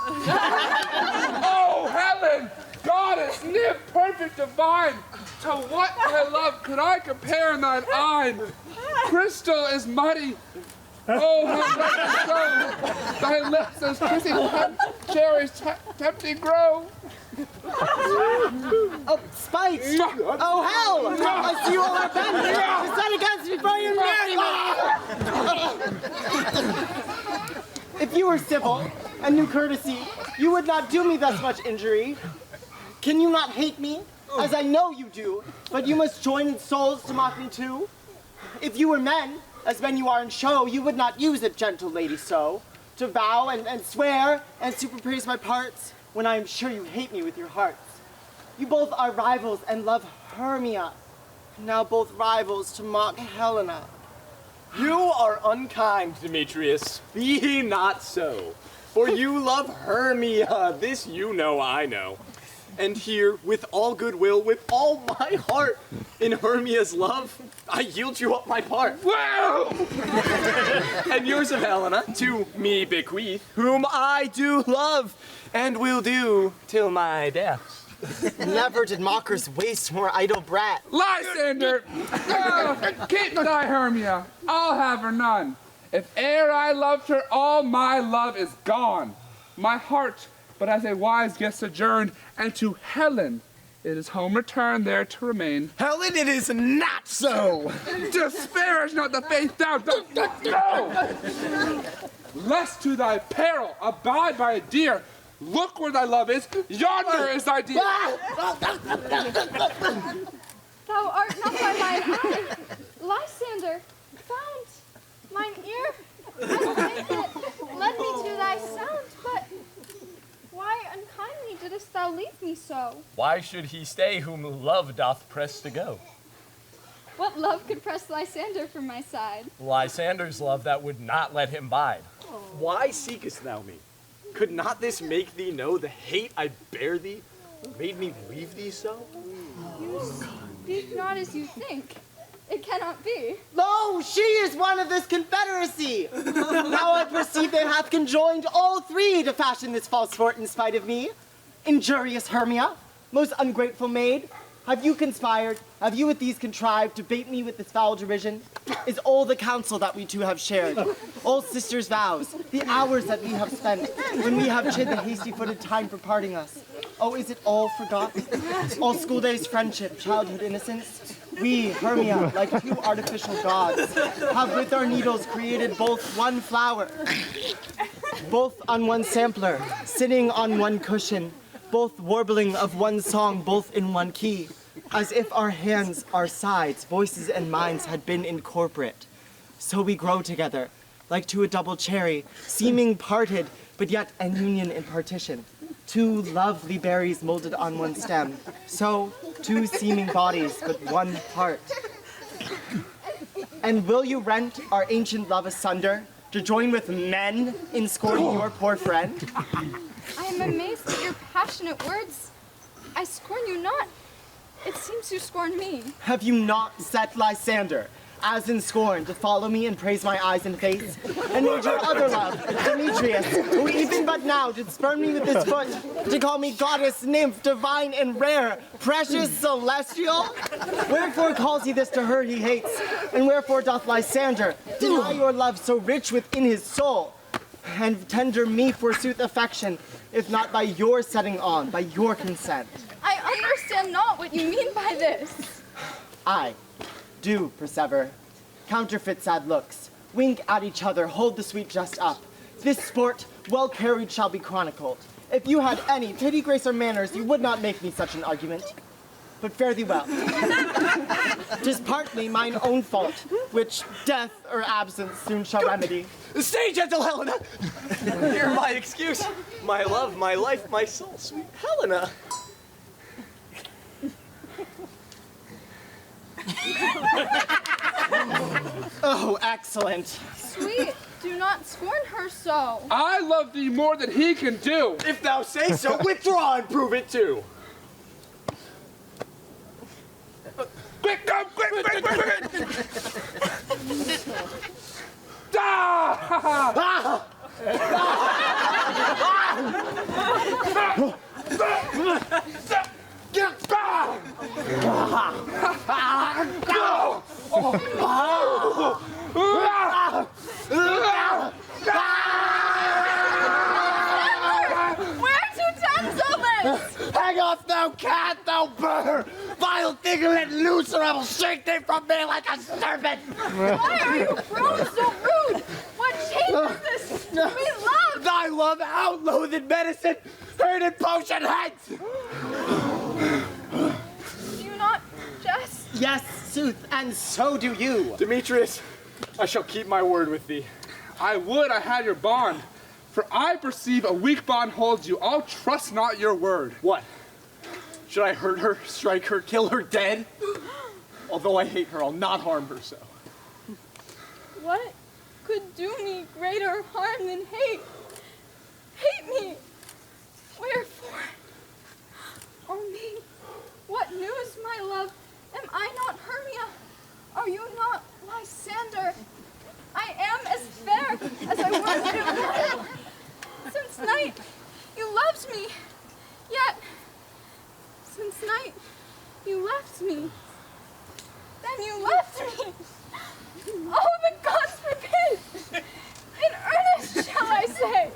Oh, Helen, goddess, nymph, perfect divine, to what thy love could I compare in thine eye? Crystal is muddy. Oh, how red is so, thy lips as kissing cherries tempting grow. Oh, spite! Oh, hell! I see you all are bent! Set against me before you marry me! If you were civil and knew courtesy, you would not do me thus much injury. Can you not hate me, as I know you do, but you must join in souls to mock me too? If you were men, as men you are in show, you would not use it, gentle lady, so, to vow and swear and superpraise my parts, when I am sure you hate me with your hearts. You both are rivals and love Hermia, now both rivals to mock Helena. You are unkind, Demetrius. Be not so. For you love Hermia. This you know, I know. And here, with all goodwill, with all my heart, in Hermia's love, I yield you up my part. Wow! And yours of Helena, to me bequeath, whom I do love, and will do till my death. Never did mockers waste more idle brat. Lysander! Keep thy Hermia, I'll have her none. If e'er I loved her, all my love is gone. My heart, but as a wise guest sojourned, and to Helen it is home returned there to remain. Helen, it is not so! Disparage not the faith thou dost know! Lest to thy peril abide by a dear. Look where thy love is, yonder is thy dear. Thou art not by mine eye, Lysander, found mine ear, and led me to thy sound, but why unkindly didst thou leave me so? Why should he stay whom love doth press to go? What love could press Lysander from my side? Lysander's love that would not let him bide. Why seekest thou me? Could not this make thee know the hate I bear thee made me leave thee so? You speak not as you think. It cannot be. Lo, she is one of this confederacy. Now I perceive they hath conjoined all three to fashion this false fort in spite of me. Injurious Hermia, most ungrateful maid, have you conspired, have you with these contrived to bait me with this foul derision? Is all the counsel that we two have shared, all sisters' vows, the hours that we have spent, when we have chid the hasty-footed time for parting us? Oh, is it all forgot? All school days friendship, childhood innocence? We, Hermia, like two artificial gods, have with our needles created both one flower, both on one sampler, sitting on one cushion, both warbling of one song, both in one key, as if our hands, our sides, voices, and minds had been incorporate. So we grow together, like to a double cherry, seeming parted, but yet an union in partition. Two lovely berries molded on one stem. So, two seeming bodies, but one heart. And will you rent our ancient love asunder, to join with men in scorning your poor friend? I am amazed at your passionate words. I scorn you not. It seems you scorn me. Have you not set Lysander? as in scorn, to follow me and praise my eyes and face, and made your other love, Demetrius, who even but now did spurn me with his foot, to call me goddess, nymph, divine and rare, precious, celestial? Wherefore calls he this to her he hates, and wherefore doth Lysander deny your love so rich within his soul, and tender me forsooth affection, if not by your setting on, by your consent? I understand not what you mean by this. I do persever. Counterfeit sad looks, wink at each other, hold the sweet jest up. This sport, well carried, shall be chronicled. If you had any pity, grace, or manners, you would not make me such an argument. But fare thee well. 'Tis partly mine own fault, which death or absence soon shall remedy. Stay gentle, Helena! Hear my excuse. My love, my life, my soul, sweet Helena. Oh, excellent. Sweet, do not scorn her so. I love thee more than he can do. If thou say so, withdraw and prove it too. Quick, come, quick, quick, quick, quick! Ah! Where to Tanzolus? Hang off, thou cat, thou bird! Vile thing, let loose, or I will shake thee from me like a serpent! Why are you grown so rude? What changes this? We love! Thy love outloathed medicine, hurt and potion heads! Do you not jest? Yes, sooth, and so do you. Demetrius, I shall keep my word with thee. I would I had your bond, for I perceive a weak bond holds you. I'll trust not your word. What? Should I hurt her, strike her, kill her dead? Although I hate her, I'll not harm her so. What could do me greater harm than hate? Hate me! Wherefore? Oh me, what news, my love? Am I not Hermia? Are you not Lysander? I am as fair as I was before. Since night, you loved me. Yet, since night, you left me. Then you left me. Oh, the gods forbid! In earnest shall I say.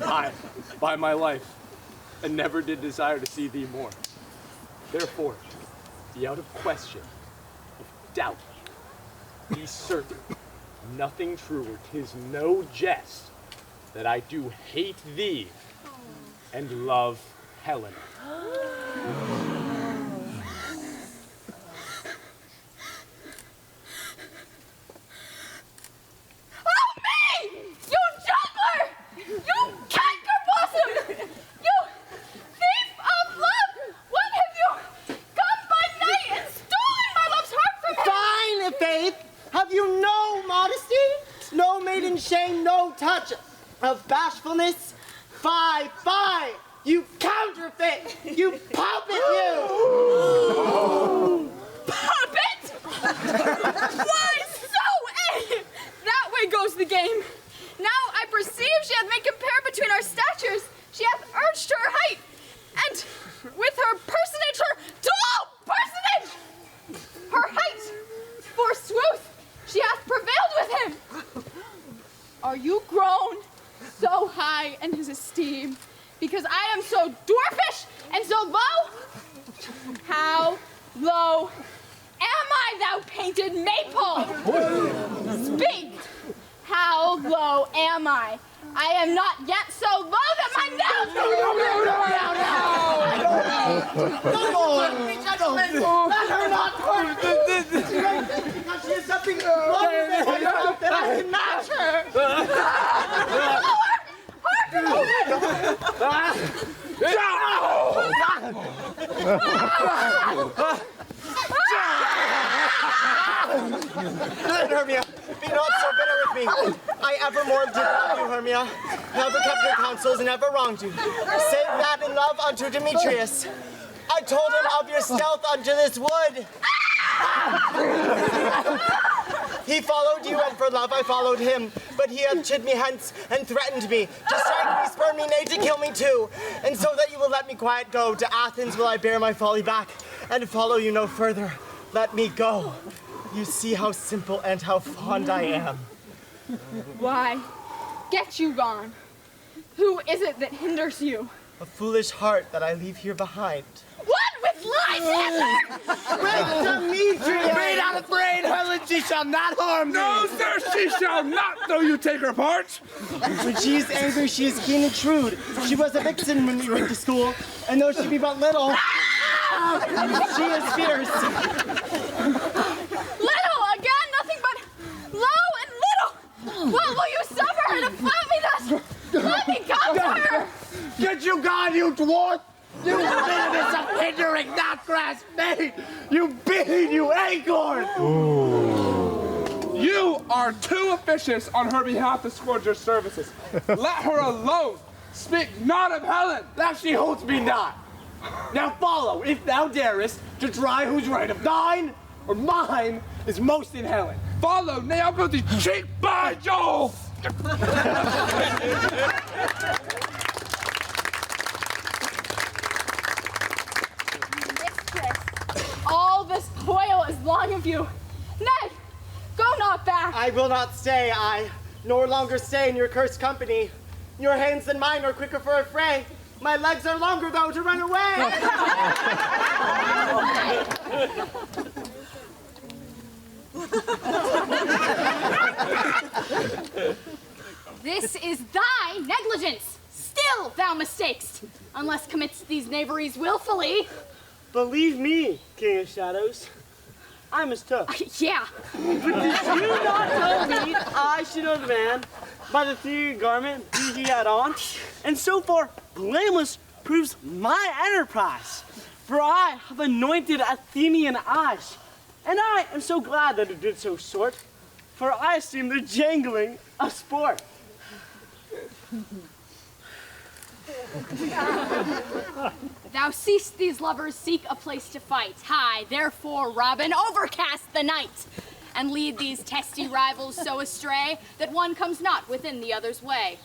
I, by my life, and never did desire to see thee more. Therefore, be out of question, of doubt, be certain, nothing truer, 'tis no jest, that I do hate thee and love Helena. Oh me! You juggler! You canker-blossom! You thief of love! What have you come by night and stolen my love's heart from him? Fine, Faith! Have you no modesty? No maiden shame, no touch of bashfulness? Fie, fie! You counterfeit! You puppet, you! Puppet! Why so, eh? That way goes the game. Now I perceive she hath made compare between our statures. She hath urged to her height, and with her personage, her tall personage, her height, forsooth, she hath prevailed with him. Are you grown so high in his esteem because I am so dwarfish and so low? How low am I, thou painted maple? Speak! How low am I? I am not yet so low that my nose... Let her not hurt me! Because she has something lower than myself that I can match her! Hermia, be not so bitter with me. I evermore did love you, Hermia. Never kept your counsels and never wronged you. Save that in love unto Demetrius. I told him of your stealth unto this wood. He followed you, and for love I followed him. But he hath chid me hence, and threatened me, to strike me, spurn me, nay, to kill me too. And so that you will let me quiet go, to Athens will I bear my folly back, and follow you no further. Let me go. You see how simple and how fond I am. Why, get you gone. Who is it that hinders you? A foolish heart that I leave here behind. What with Lysander? With Demetrius! Be not afraid, Helen, she shall not harm me. No, sir, she shall not, though you take her part. When she is angry, she is keen and shrewd. She was a vixen when we went to school, and though she be but little, she is fierce. Little, again, nothing but low and little. What will you suffer her to flout me thus? Let me come to her. Get you gone, you dwarf! You bitterness of hindering, not grasp me! You bean, you acorn! You are too officious on her behalf to scourge your services. Let her alone. Speak not of Helen. That she holds me not. Now follow, if thou darest, to try whose right of thine or mine is most in Helen. Follow, nay, I'll go to cheek by Joel. All this toil is long of you. Nay, go not back. I will not stay, I nor longer stay in your cursed company. Your hands than mine are quicker for a fray. My legs are longer, though, to run away. This is thy negligence. Still thou mistakest, unless commits these knaveries willfully. Believe me, King of Shadows, I mistook. Yeah. But did you not tell me I should know the man by the theory garment he had on? And so far, blameless proves my enterprise. For I have anointed Athenian eyes, and I am so glad that it did so sort, for I esteem the jangling a sport. Thou seest these lovers seek a place to fight. High, therefore, Robin, overcast the night, and lead these testy rivals so astray that one comes not within the other's way.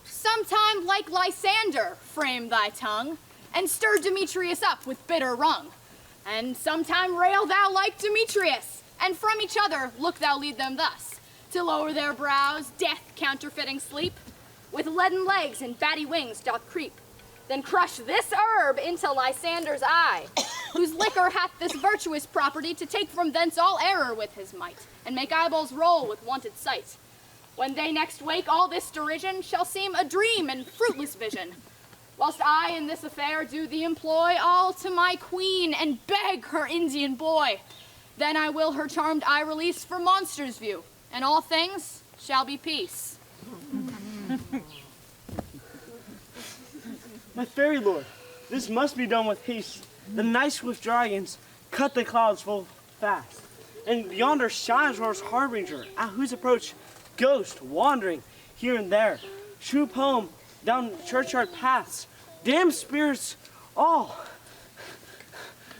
Sometime, like Lysander, frame thy tongue, and stir Demetrius up with bitter wrong. And sometime rail thou like Demetrius, and from each other look thou lead them thus, till o'er their brows death counterfeiting sleep, with leaden legs and batty wings doth creep. Then crush this herb into Lysander's eye, whose liquor hath this virtuous property to take from thence all error with his might, and make eyeballs roll with wonted sight. When they next wake, all this derision shall seem a dream and fruitless vision. Whilst I in this affair do thee employ all to my queen and beg her Indian boy. Then I will her charmed eye release for monsters' view, and all things shall be peace. My fairy lord, this must be done with haste. The night swift dragons cut the clouds full fast. And yonder shines Roar's harbinger, at whose approach ghost wandering here and there, troop home down churchyard paths, damned spirits all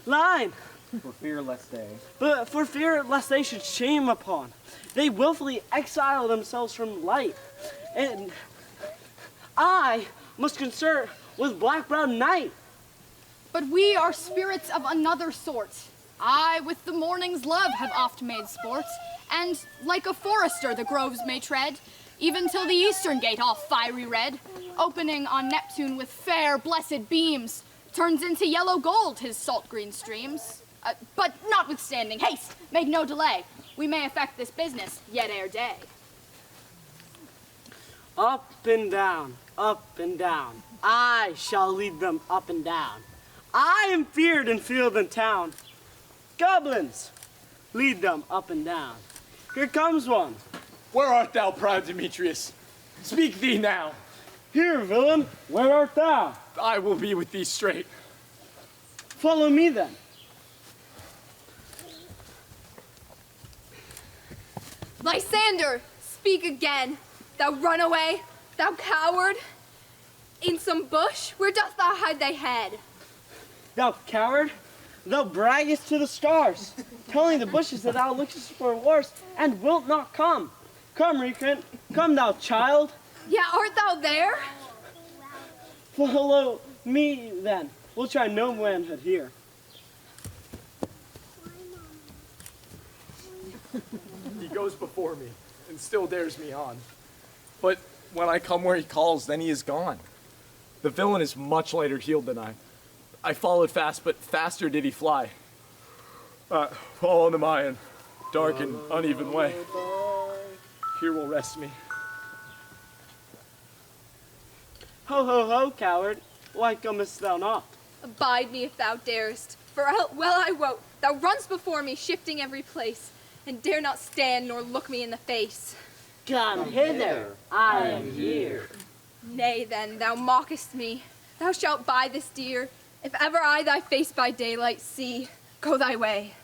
line. For fear lest they. But for fear lest they should shame upon, they willfully exile themselves from light. And I must concert with black-browed night. But we are spirits of another sort. I, with the morning's love, have oft made sport, and like a forester the groves may tread, even till the eastern gate all fiery red, opening on Neptune with fair blessed beams, turns into yellow gold his salt green streams. But notwithstanding, haste, make no delay. We may effect this business yet ere day. Up and down, I shall lead them up and down. I am feared in field and town. Goblins, lead them up and down. Here comes one. Where art thou, proud Demetrius? Speak thee now. Here, villain, where art thou? I will be with thee straight. Follow me then. Lysander, speak again. Thou runaway, thou coward. In some bush, where dost thou hide thy head? Thou coward, thou braggest to the stars, telling the bushes that thou lookest for a horse and wilt not come. Come, recreant, come thou child. Yeah, art thou there? Follow me then. We'll try no manhood here. He goes before me and still dares me on. But when I come where he calls, then he is gone. The villain is much lighter heeled than I. I followed fast, but faster did he fly. All on the Mayan, dark and uneven way. Here will rest me. Ho, ho, ho, coward. Why comest thou not? Abide me if thou darest, for well I wot, thou runnest before me, shifting every place, and dare not stand nor look me in the face. Come hither, I am here. Nay then, thou mockest me. Thou shalt buy this deer, if ever I thy face by daylight see. Go thy way.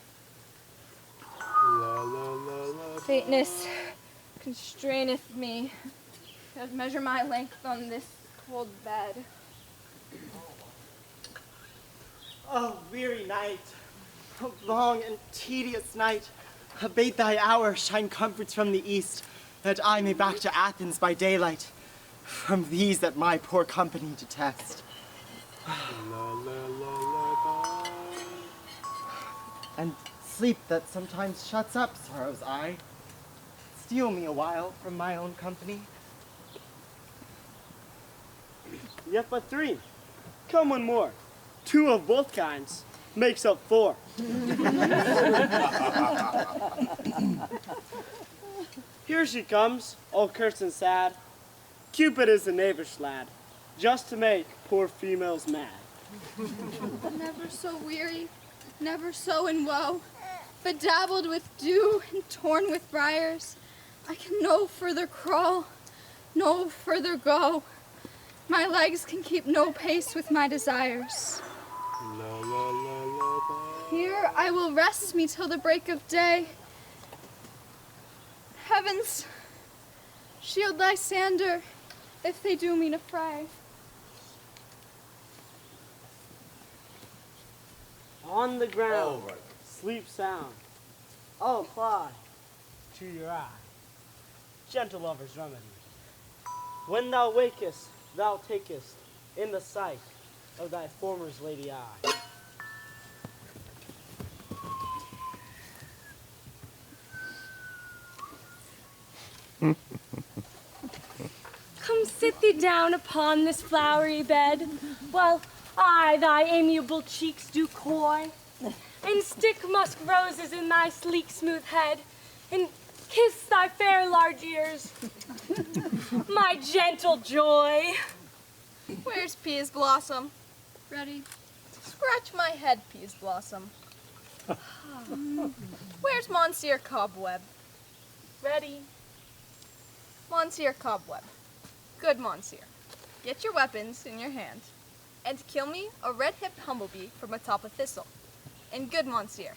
Faintness constraineth me. I'd measure my length on this cold bed. Oh, weary night, oh, long and tedious night, abate thy hour, shine comforts from the east, that I may back to Athens by daylight, from these that my poor company detest. And sleep that sometimes shuts up sorrow's eye, steal me a while from my own company. Yet but three. Come one more. Two of both kinds makes up four. Here she comes, all cursed and sad. Cupid is the knavish lad, just to make poor females mad. Never so weary, never so in woe, bedabbled with dew and torn with briars. I can no further crawl, no further go. My legs can keep no pace with my desires. Here I will rest me till the break of day. Heavens, shield Lysander, if they do mean a fray. On the ground, sleep sound. I'll apply to your eye gentle lover's remedy. When thou wakest, thou takest in the sight of thy former's lady eye. Come sit thee down upon this flowery bed, while I thy amiable cheeks do coy, and stick musk roses in thy sleek smooth head, and kiss thy fair large ears, my gentle joy. Where's Peas Blossom? Ready? Scratch my head, Peas Blossom. Where's Monsieur Cobweb? Ready. Monsieur Cobweb. Good Monsieur. Get your weapons in your hand, and kill me a red-hipped humblebee from atop a thistle. And good Monsieur,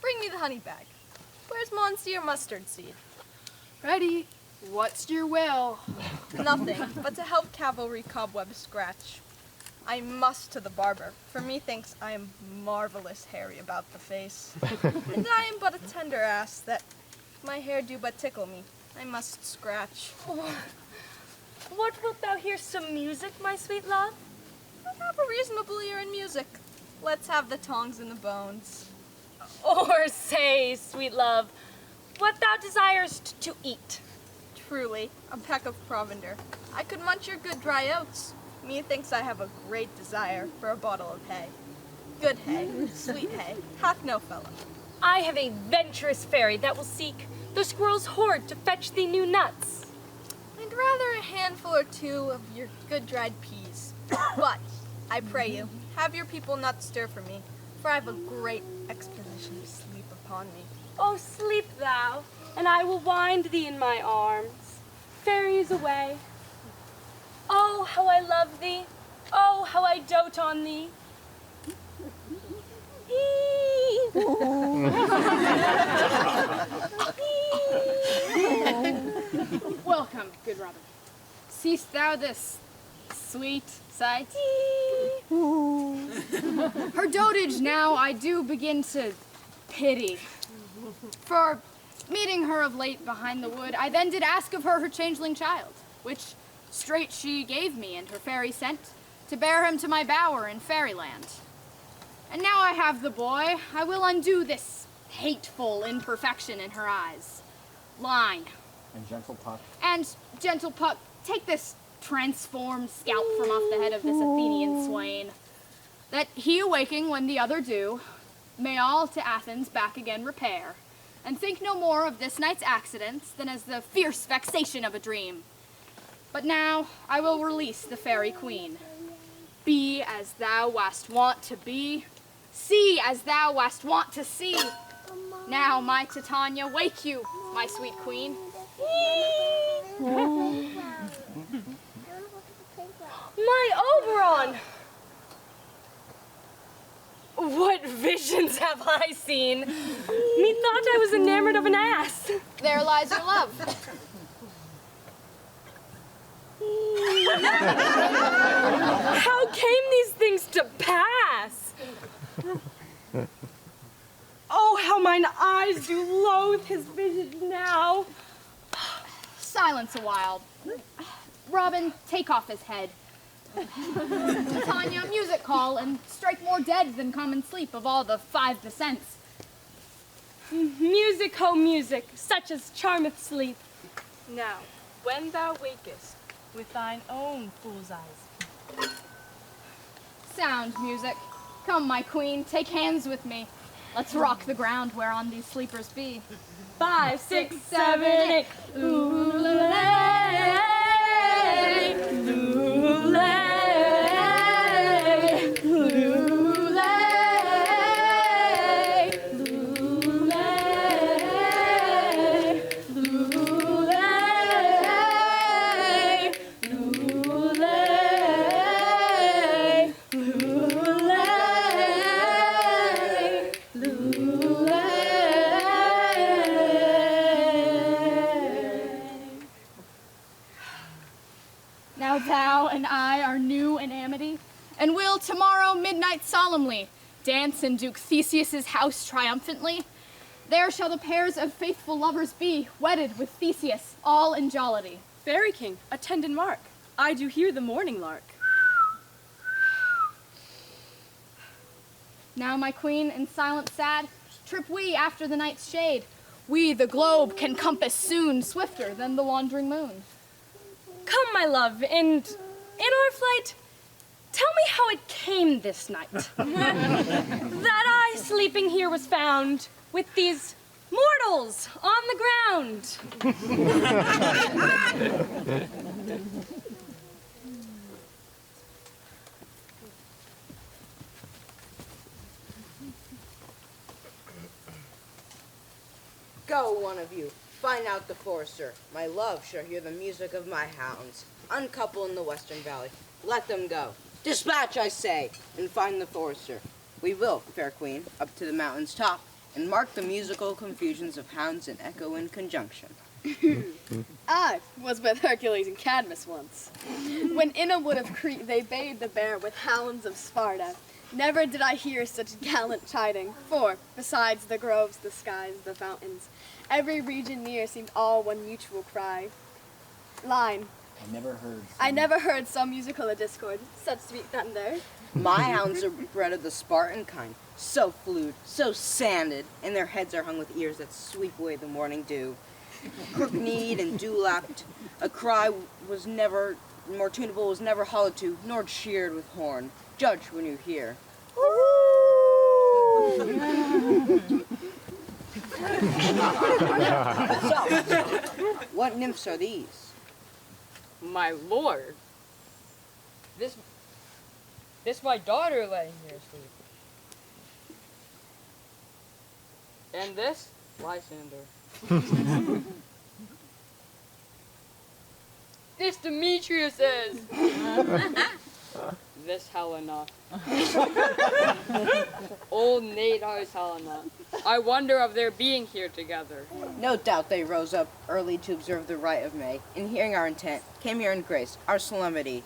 bring me the honey bag. Where's Monsieur Mustard Seed? Ready? What's your will? Nothing, but to help cavalry Cobweb scratch. I must to the barber, for methinks I am marvelous hairy about the face. And I am but a tender ass that my hair do but tickle me. I must scratch. Oh, what wilt thou hear some music, my sweet love? I have a reasonable ear in music. Let's have the tongs and the bones. Or say, sweet love, what thou desirest to eat. Truly, a peck of provender. I could munch your good dry oats. Methinks I have a great desire for a bottle of hay. Good hay, sweet hay, hath no fellow. I have a venturous fairy that will seek the squirrel's hoard to fetch thee new nuts. I'd rather a handful or two of your good dried peas. But, I pray you, have your people not stir for me, for I have a great exposition to sleep upon me. Oh, sleep thou, and I will wind thee in my arms. Fairies away. Oh, how I love thee. Oh, how I dote on thee. Welcome, good Robin. Seest thou this sweet sight. Her dotage now I do begin to pity. For meeting her of late behind the wood, I then did ask of her changeling child, which straight she gave me, and her fairy sent to bear him to my bower in fairyland. And now I have the boy, I will undo this hateful imperfection in her eyes. Line. And gentle Puck. And gentle Puck, take this transformed scalp from off the head of this Athenian swain, that he awaking when the other do, may all to Athens back again repair, and think no more of this night's accidents than as the fierce vexation of a dream. But now I will release the fairy queen. Be as thou wast wont to be, see as thou wast wont to see. Now, my Titania, wake you, my sweet queen. My Oberon! What visions have I seen? Methought I was enamored of an ass. There lies your love. How came these things to pass? Oh, how mine eyes do loathe his visage now. Silence a while. Robin, take off his head. Titania, music call, and strike more dead than common sleep of all the 5 descents. Music, ho music, such as charmeth sleep. Now, when thou wakest with thine own fool's eyes. Sound music. Come, my queen, take hands with me. Let's rock the ground whereon these sleepers be. 5, 6, 7, 8. Oolay, oolay, Now thou and I are new in amity, and will tomorrow midnight solemnly dance in Duke Theseus's house triumphantly. There shall the pairs of faithful lovers be, wedded with Theseus, all in jollity. Fairy King, attend and mark. I do hear the morning lark. Now, my queen, in silence sad, trip we after the night's shade. We the globe can compass soon, swifter than the wandering moon. Come, my love, and in our flight, tell me how it came this night. That I, sleeping here, was found with these mortals on the ground. Go, one of you. Find out the forester. My love shall hear the music of my hounds. Uncouple in the western valley. Let them go. Dispatch, I say, and find the forester. We will, fair queen, up to the mountain's top, and mark the musical confusions of hounds and echo in conjunction. I was with Hercules and Cadmus once, when in a wood of Crete they bayed the bear with hounds of Sparta. Never did I hear such gallant chiding, for, besides the groves, the skies, the fountains, every region near seemed all one mutual cry. Line. I never heard so musical a discord, such sweet thunder. My hounds are bred of the Spartan kind, so flued, so sanded, and their heads are hung with ears that sweep away the morning dew. Crook-kneed and dew-lapped, a cry was never, more tunable was never hollowed to, nor cheered with horn. Judge when you hear. So, what nymphs are these? My lord, this my daughter laying here asleep. And this, Lysander. This Demetrius is. This Helena. Old Nadar's Helena. I wonder of their being here together. No doubt they rose up early to observe the rite of May, and hearing our intent, came here in grace, our solemnity.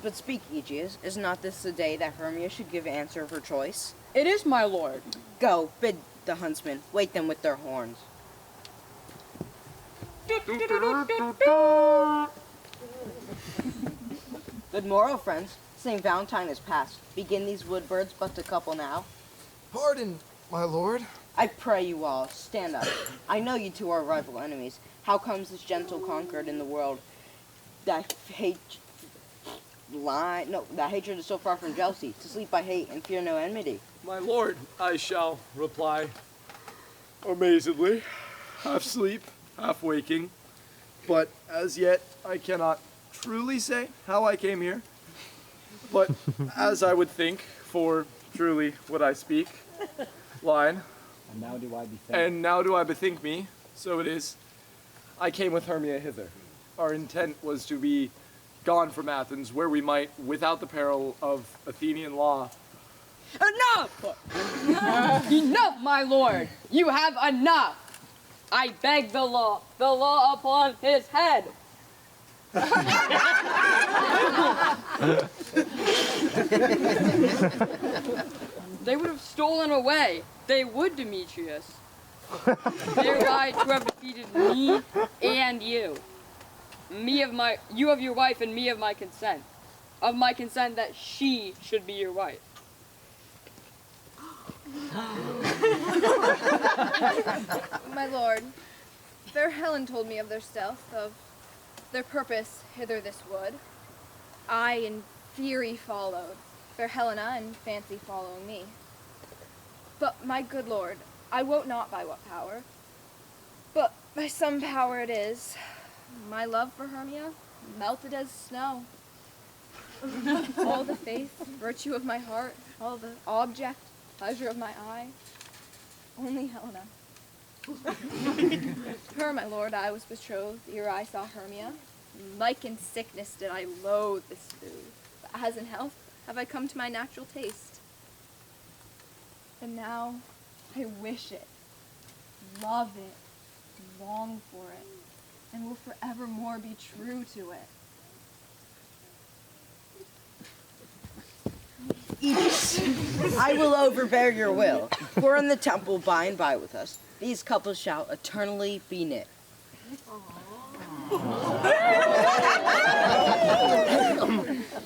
But speak, Aegeus, is not this the day that Hermia should give answer of her choice? It is, my lord. Go, bid the huntsmen wake them with their horns. Good morrow, friends. St. Valentine is past. Begin these wood birds but a couple now? Pardon, my lord. I pray you all, stand up. I know you two are rival enemies. How comes this gentle concord in the world that that hatred is so far from jealousy, to sleep by hate and fear no enmity? My lord, I shall reply amazedly, half sleep, half waking, but as yet I cannot truly say how I came here. But as I would think, for truly would I speak, line. And now do I bethink. And now do I bethink me, so it is. I came with Hermia hither. Our intent was to be gone from Athens, where we might, without the peril of Athenian law. Enough! Enough, my lord! You have enough! I beg the law upon his head! They would have stolen away. They would, Demetrius. Thereby to have defeated me and you. You of your wife and me of my consent. Of my consent that she should be your wife. My lord, fair Helen told me of their stealth, of their purpose hither this wood. I in fury followed, fair Helena in fancy following me. But my good lord, I wot not by what power, but by some power it is. My love for Hermia melted as snow. All the faith, virtue of my heart, all the object, pleasure of my eye, only Helena. Her, my lord, I was betrothed ere I saw Hermia. Like in sickness did I loathe this food, but as in health have I come to my natural taste. And now I wish it, love it, long for it, and will forevermore be true to it. Aegeus, I will overbear your will, for in the temple by and by with us, these couples shall eternally be knit.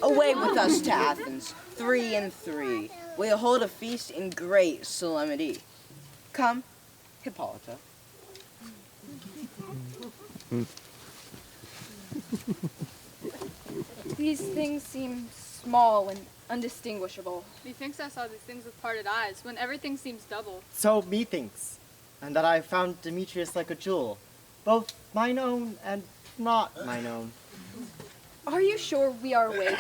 Away with us to Athens, 3 and 3. We'll hold a feast in great solemnity. Come, Hippolyta. These things seem small and undistinguishable. Methinks I saw these things with parted eyes, when everything seems double. So methinks, and that I have found Demetrius like a jewel, both mine own and not mine own. Are you sure we are awake?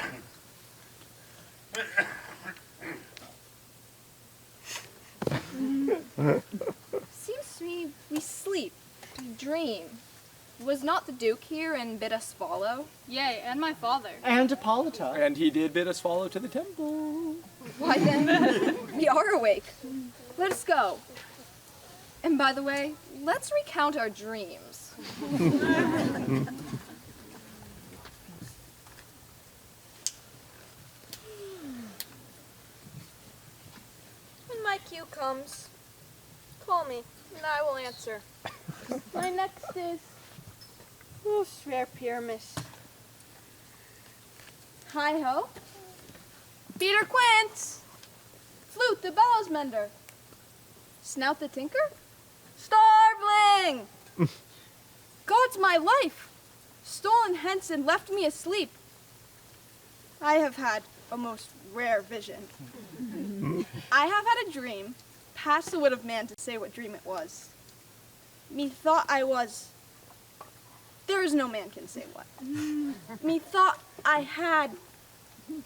Seems to me we sleep, we dream. Was not the Duke here and bid us follow? Yea, and my father. And Hippolyta. And he did bid us follow to the temple. Why then, we are awake. Let us go. And by the way, let's recount our dreams. When my cue comes, call me, and I will answer. My next is Swear Pyramus. Hi ho. Peter Quince. Flute the bellows mender. Snout the tinker. Starveling! God's my life! Stolen hence and left me asleep. I have had a most rare vision. I have had a dream, past the wit of man to say what dream it was. Methought I was... There is no man can say what. Methought I had...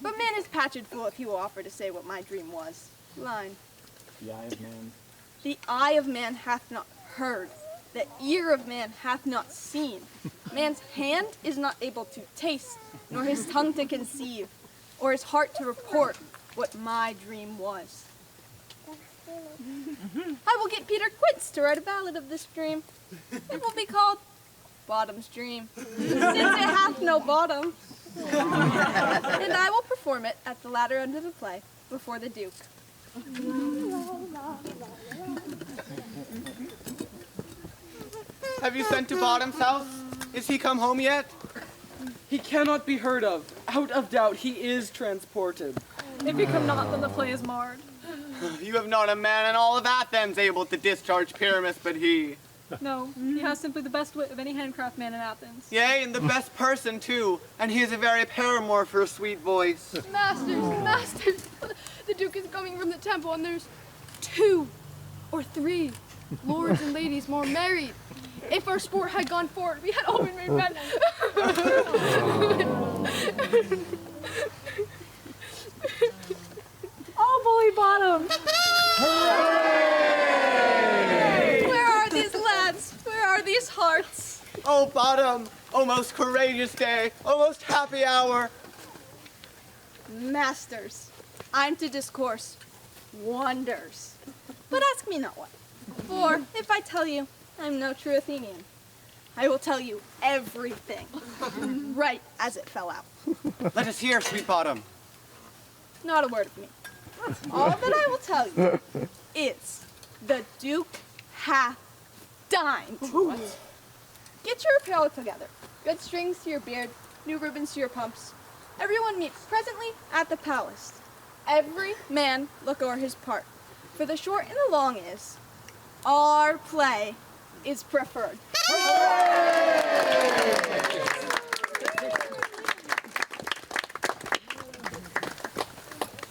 But man is patched fool if he will offer to say what my dream was. Line. The eye of man. The eye of man hath not heard. The ear of man hath not seen. Man's hand is not able to taste, nor his tongue to conceive, or his heart to report what my dream was. I will get Peter Quince to write a ballad of this dream. It will be called Bottom's Dream, since it hath no bottom. And I will perform it at the latter end of the play before the Duke. Have you sent to Bottom's house? Is he come home yet? He cannot be heard of. Out of doubt, he is transported. If he come not, then the play is marred. You have not a man in all of Athens able to discharge Pyramus but he. No, he has simply the best wit of any handcraft man in Athens. Yea, and the best person too, and he is a very paramour for a sweet voice. Masters, the Duke is coming from the temple, and there's 2 or 3 lords and ladies more married. If our sport had gone forward, we had all been made men. Oh, bully Bottom! Where are these lads? Where are these hearts? Oh, Bottom, oh most courageous day, oh most happy hour. Masters, I'm to discourse wonders. But ask me not what. For if I tell you, I'm no true Athenian. I will tell you everything, right as it fell out. Let us hear, sweet Bottom. Not a word of me. All that I will tell you is the Duke hath dined. Get your apparel together. Good strings to your beard, new ribbons to your pumps. Everyone meets presently at the palace. Every man look o'er his part. For the short and the long is, our play is preferred.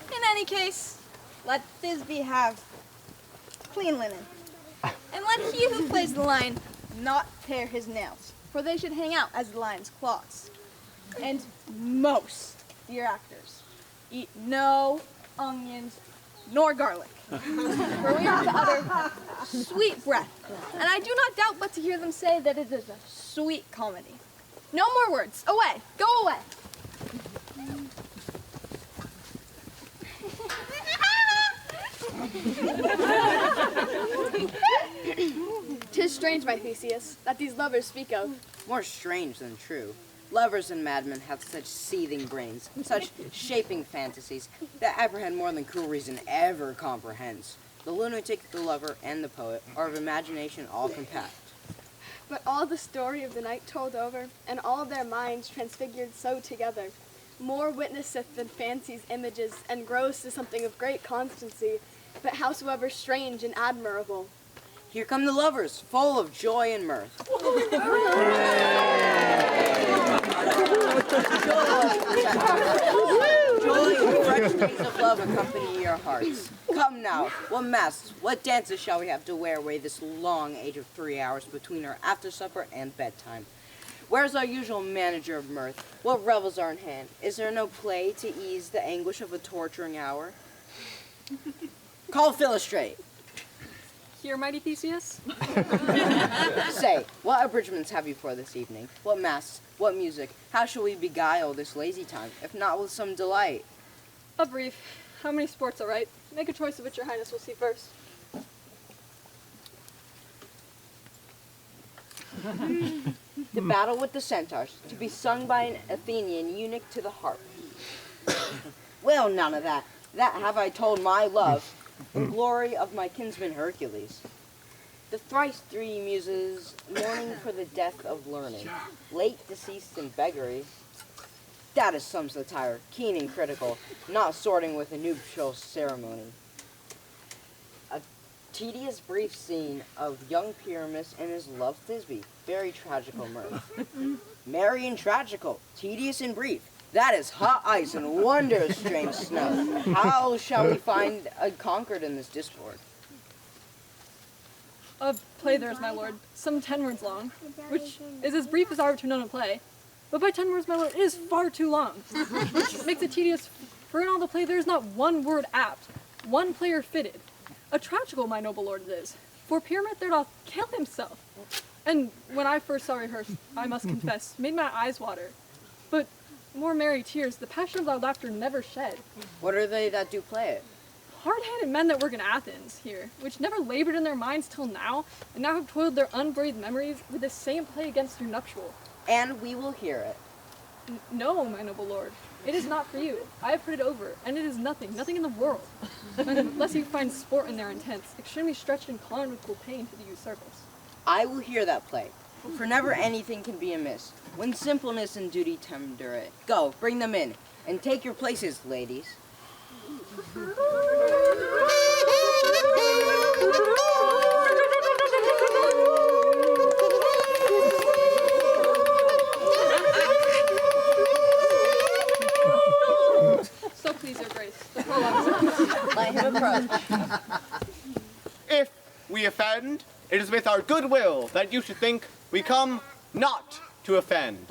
In any case, let Thisbe have clean linen. And let he who plays the lion not tear his nails, for they should hang out as the lion's claws. And most, dear actors, eat no onions nor garlic, for we are to utter sweet breath. And I do not doubt but to hear them say that it is a sweet comedy. No more words. Away. Go away. 'Tis strange, my Theseus, that these lovers speak of. More strange than true. Lovers and madmen have such seething brains, such shaping fantasies, that apprehend more than cool reason ever comprehends. The lunatic, the lover, and the poet are of imagination all compact. But all the story of the night told over, and all their minds transfigured so together, more witnesseth than fancy's images, and grows to something of great constancy, but howsoever strange and admirable. Here come the lovers, full of joy and mirth. Joy and fresh days of love accompany your hearts. Come now, what masks, what dances shall we have to wear away this long age of 3 hours between our after supper and bedtime? Where's our usual manager of mirth? What revels are in hand? Is there no play to ease the anguish of a torturing hour? Call Philostrate. Here, mighty Theseus? Say, what abridgments have you for this evening? What masks? What music? How shall we beguile this lazy time, if not with some delight? A brief. How many sports, all right? Make a choice of which your highness will see first. The battle with the centaurs, to be sung by an Athenian eunuch to the harp. Well, none of that. That have I told my love, in glory of my kinsman Hercules. The thrice 3 muses, mourning for the death of learning, late deceased in beggary. That is some satire, keen and critical, not sorting with a nuptial ceremony. A tedious brief scene of young Pyramus and his love Thisbe, very tragical mirth. Merry and tragical, tedious and brief. That is hot ice and wondrous strange snow. How shall we find a concord in this discord? A play there is, my lord, some 10 words long, which is as brief as our to know a play. But by 10 words, my lord, it is far too long, which makes it tedious, for in all the play there is not one word apt, one player fitted. A tragical, my noble lord, it is, for Pyramus there doth kill himself. And when I first saw rehearsed, I must confess, made my eyes water. But more merry tears, the passion of thy laughter never shed. What are they that do play it? Hard-handed men that work in Athens here, which never labored in their minds till now, and now have toiled their unbreathed memories with the same play against your nuptial. And we will hear it. No, my noble lord. It is not for you. I have heard it over, and it is nothing in the world. Unless you find sport in their intents, extremely stretched and clawing with cruel pain to the youth's service. I will hear that play, for never anything can be amiss, when simpleness and duty tender it. Go, bring them in, and take your places, ladies. So please, your grace, the prologue. Let him approach. If we offend, it is with our goodwill that you should think we come not to offend,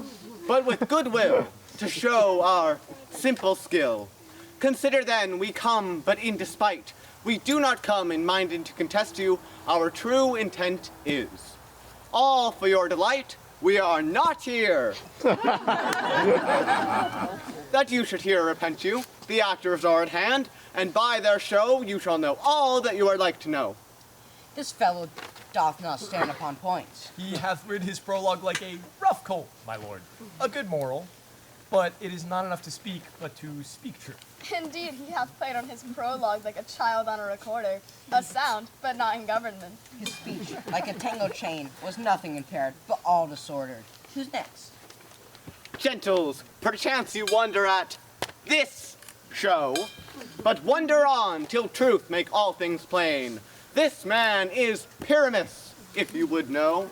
but with goodwill to show our simple skill. Consider then we come but in despite. We do not come in minding to contest you. Our true intent is all for your delight. We are not here that you should hear repent you. The actors are at hand, and by their show you shall know all that you are like to know. This fellow doth not stand upon points. He hath rid his prologue like a rough colt, my lord. A good moral, but it is not enough to speak, but to speak truth. Indeed, he hath played on his prologue like a child on a recorder, a sound, but not in government. His speech, like a tango chain, was nothing impaired, but all disordered. Who's next? Gentles, perchance you wonder at this show, but wonder on till truth make all things plain. This man is Pyramus, if you would know.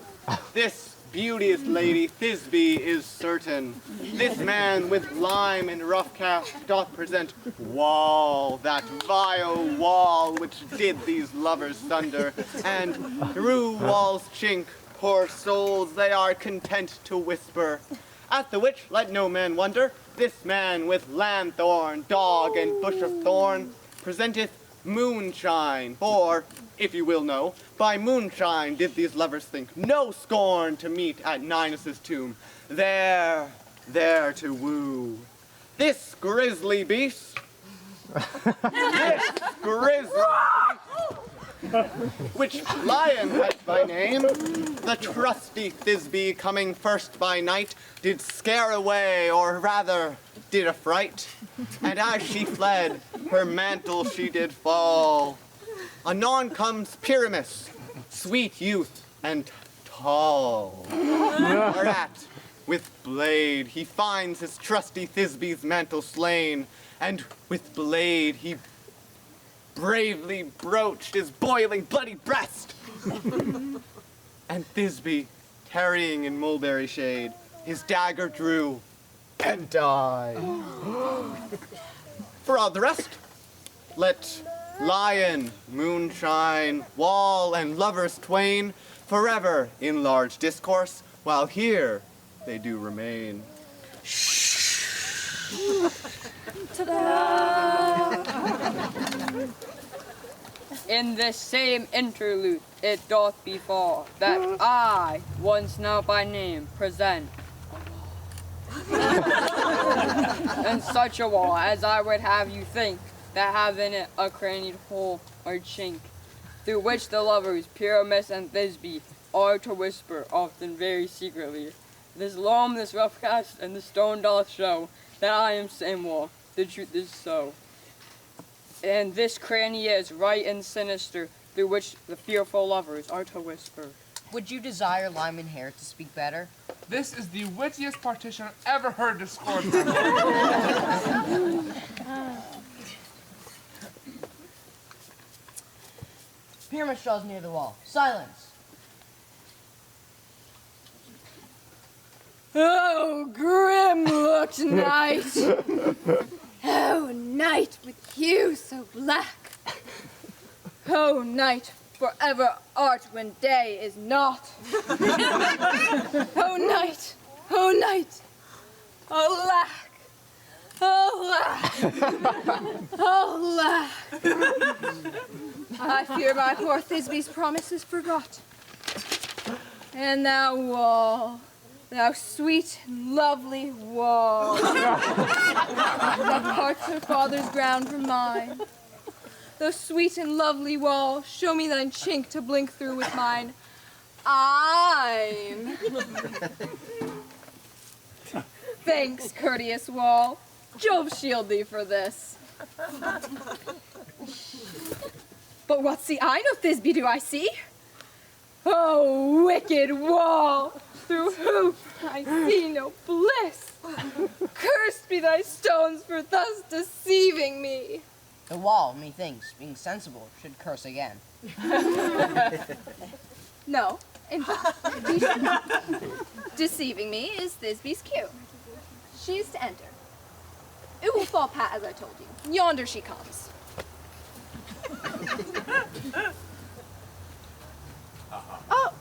This beauteous lady Thisbe is certain. This man with lime and rough cast doth present Wall, that vile Wall which did these lovers sunder, and through Wall's chink, poor souls, they are content to whisper. At the which let no man wonder, this man with lanthorn, dog, and bush of thorn presenteth moonshine, for, if you will know, by moonshine did these lovers think no scorn to meet at Ninus' tomb, there to woo. This grisly beast, which Lion had by name, the trusty Thisbe coming first by night, did scare away, or rather, did affright. And as she fled, her mantle she did fall. Anon comes Pyramus, sweet youth and tall. Whereat, with blade, he finds his trusty Thisbe's mantle slain, and with blade he bravely broached his boiling bloody breast. And Thisbe, tarrying in mulberry shade, his dagger drew and died. For all the rest, let Lion, moonshine, Wall, and lovers twain forever in large discourse, while here they do remain. In this same interlude it doth befall that I, once now by name, present and such a wall as I would have you think, that have in it a crannied hole or chink, through which the lovers, Pyramus and Thisbe, are to whisper, often very secretly. This loam, this rough cast, and the stone doth show that I am same wall, the truth is so. And this cranny is right and sinister, through which the fearful lovers are to whisper. Would you desire Lyman Hare to speak better? This is the wittiest partition I've ever heard discoursed. Pyramus draws near the wall. Silence. Oh, grim-looked night! Oh, night with hue so black! Oh, night, forever art when day is not! Oh, night! Oh, night! Alack! Alack! Alack! I fear my poor Thisbe's promise is forgot. And thou, Wall, thou sweet and lovely Wall, that parts her father's ground from mine. Thou sweet and lovely Wall, show me thine chink to blink through with mine. I'm Thanks, courteous wall. Jove shield thee for this. But what see I no Thisbe do I see? Oh, wicked wall, through hoof I see no bliss. Cursed be thy stones for thus deceiving me. The wall, methinks, being sensible, should curse again. No, in fact, deceiving me is Thisbe's cue. She's to enter. It will fall pat as I told you. Yonder she comes. Oh!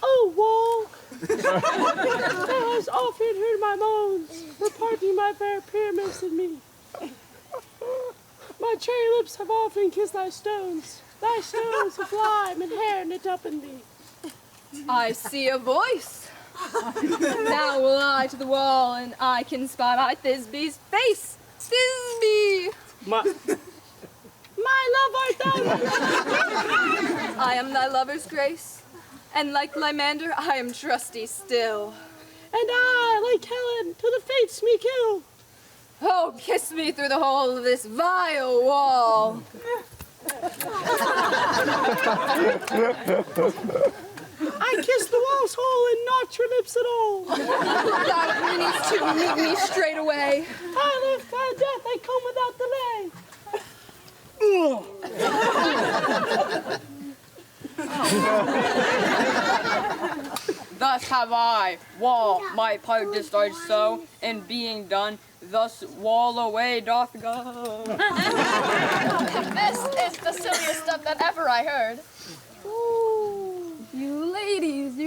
Oh, wall! Thou hast often heard my moans, reparting my fair pyramids in me. My cherry lips have often kissed thy stones of lime and hair knit up in thee. I see a voice. Now will I to the wall, and I can spy my Thisbe's face. Thisbe! My love art thou! I am thy lover's grace, and like Lymander, I am trusty still. And I, like Helen, till the fates me kill. Oh, kiss me through the hole of this vile wall. I kissed the wall's hole and not your lips at all. Thou meanest to meet me straight away. I live thy death, I come without delay. Thus have I, wall, my part discharged so, and being done, thus wall away doth go. This is the silliest stuff that ever I heard. Ooh, you ladies,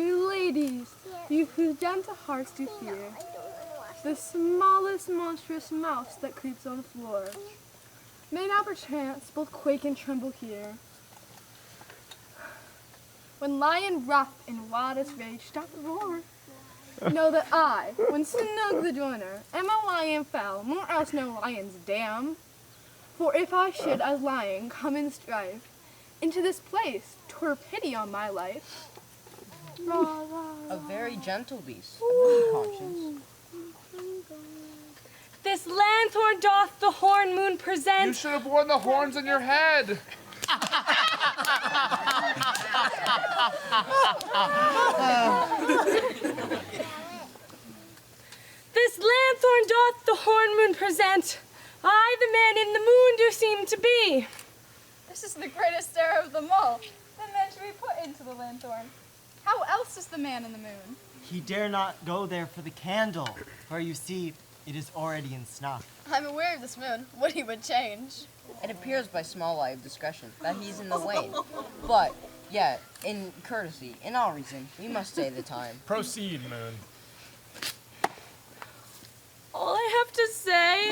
you whose gentle hearts do fear the smallest monstrous mouse that creeps on the floor, may now perchance both quake and tremble here. When lion rough in wildest rage stop the roar, know that I, when snug the joiner, am a lion foul, nor else no lion's dam. For if I should as lion come in strife into this place, 'twere pity on my life. A very gentle beast, a good conscience. This lanthorn doth the horn moon present. You should have worn the horns on your head. This lanthorn doth the horn moon present. I, the man in the moon, do seem to be. This is the greatest error of them all. The man should be put into the lanthorn. How else is the man in the moon? He dare not go there for the candle, for you see, it is already in snuff. I'm aware of this moon. What he would change. It appears by small light of discretion that he's in the wane. But, yet, in courtesy, in all reason, we must say the time. Proceed, Moon. All I have to say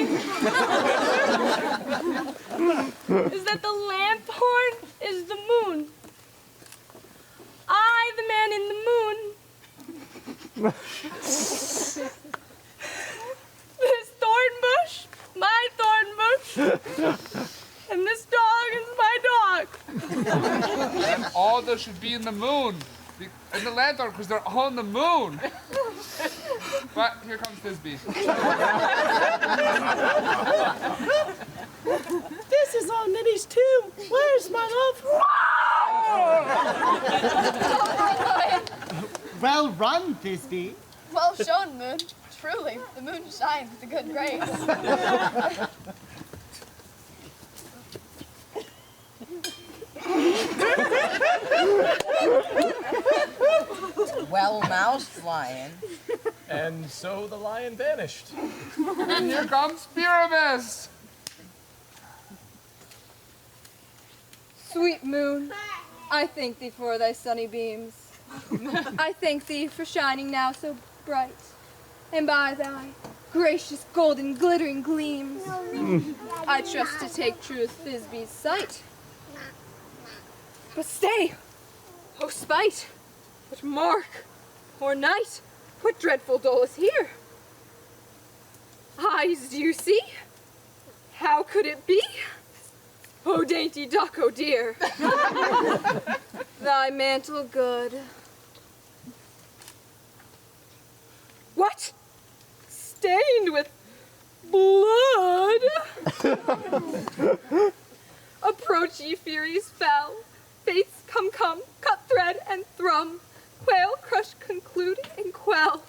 is that the lanthorn is the moon. I, the man in the moon. This thorn bush, my thorn bush. And this dog is my dog. And all those should be in the moon. In the lanthorn, because they're on the moon. But here comes Thisbe. This is on Nitty's tomb. Where's my love? Well run, Thisbe. Well shown, moon. Truly, the moon shines with a good grace. Well-moused lion. And so the lion vanished. And here comes Pyramus. Sweet moon, I thank thee for thy sunny beams. I thank thee for shining now so bright, and by thy gracious golden glittering gleams, I trust to take truth Thisbe's sight. But stay, oh spite, what mark, or night, what dreadful dole is here? Eyes, do you see? How could it be? Oh dainty duck, oh dear. Thy mantle good. What? Stained with blood? Approach, ye furies fell. Fates come, cut thread and thrum. Quail, crush, conclude, and quell.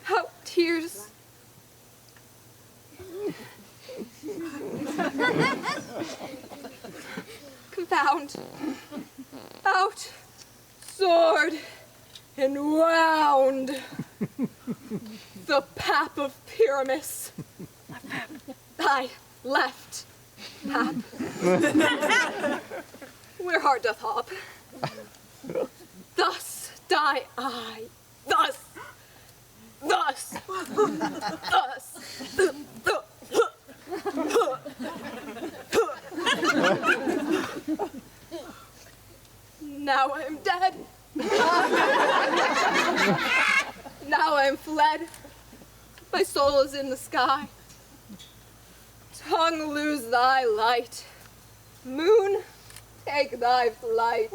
How tears. Confound. Out. Sword. And wound. The pap of Pyramus. Thy left pap. Where heart doth hop. Thus die I. Thus. Now I am dead. Now I am fled. My soul is in the sky. Tongue, lose thy light. Moon, take thy flight.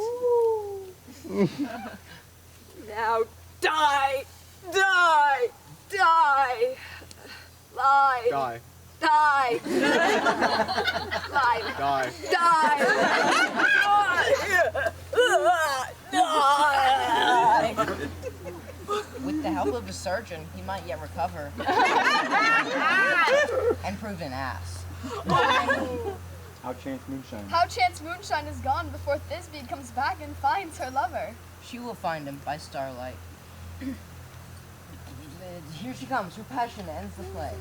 Now die, die, die. Lie. Die. Die. Lie. Die. Die. With the help of a surgeon, he might yet recover. And prove an ass. How chance moonshine? How chance moonshine is gone before Thisbe comes back and finds her lover. She will find him by starlight. Here she comes. Her passion ends the play.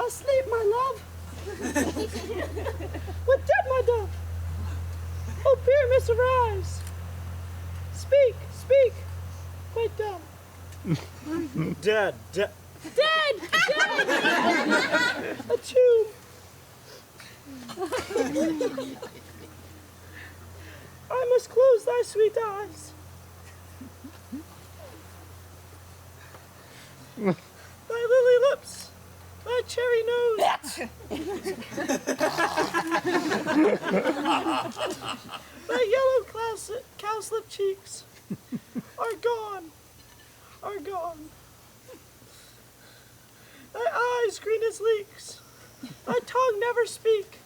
Asleep, my love. What dead, my dove? Oh, Pyramus, arise. Speak, speak. Quite dumb. Dead. Dead! Dead! A tomb. I must close thy sweet eyes. Thy lily lips, thy cherry nose. Thy yellow cowslip cheeks are gone, are gone. Thy eyes green as leeks, thy tongue never speak.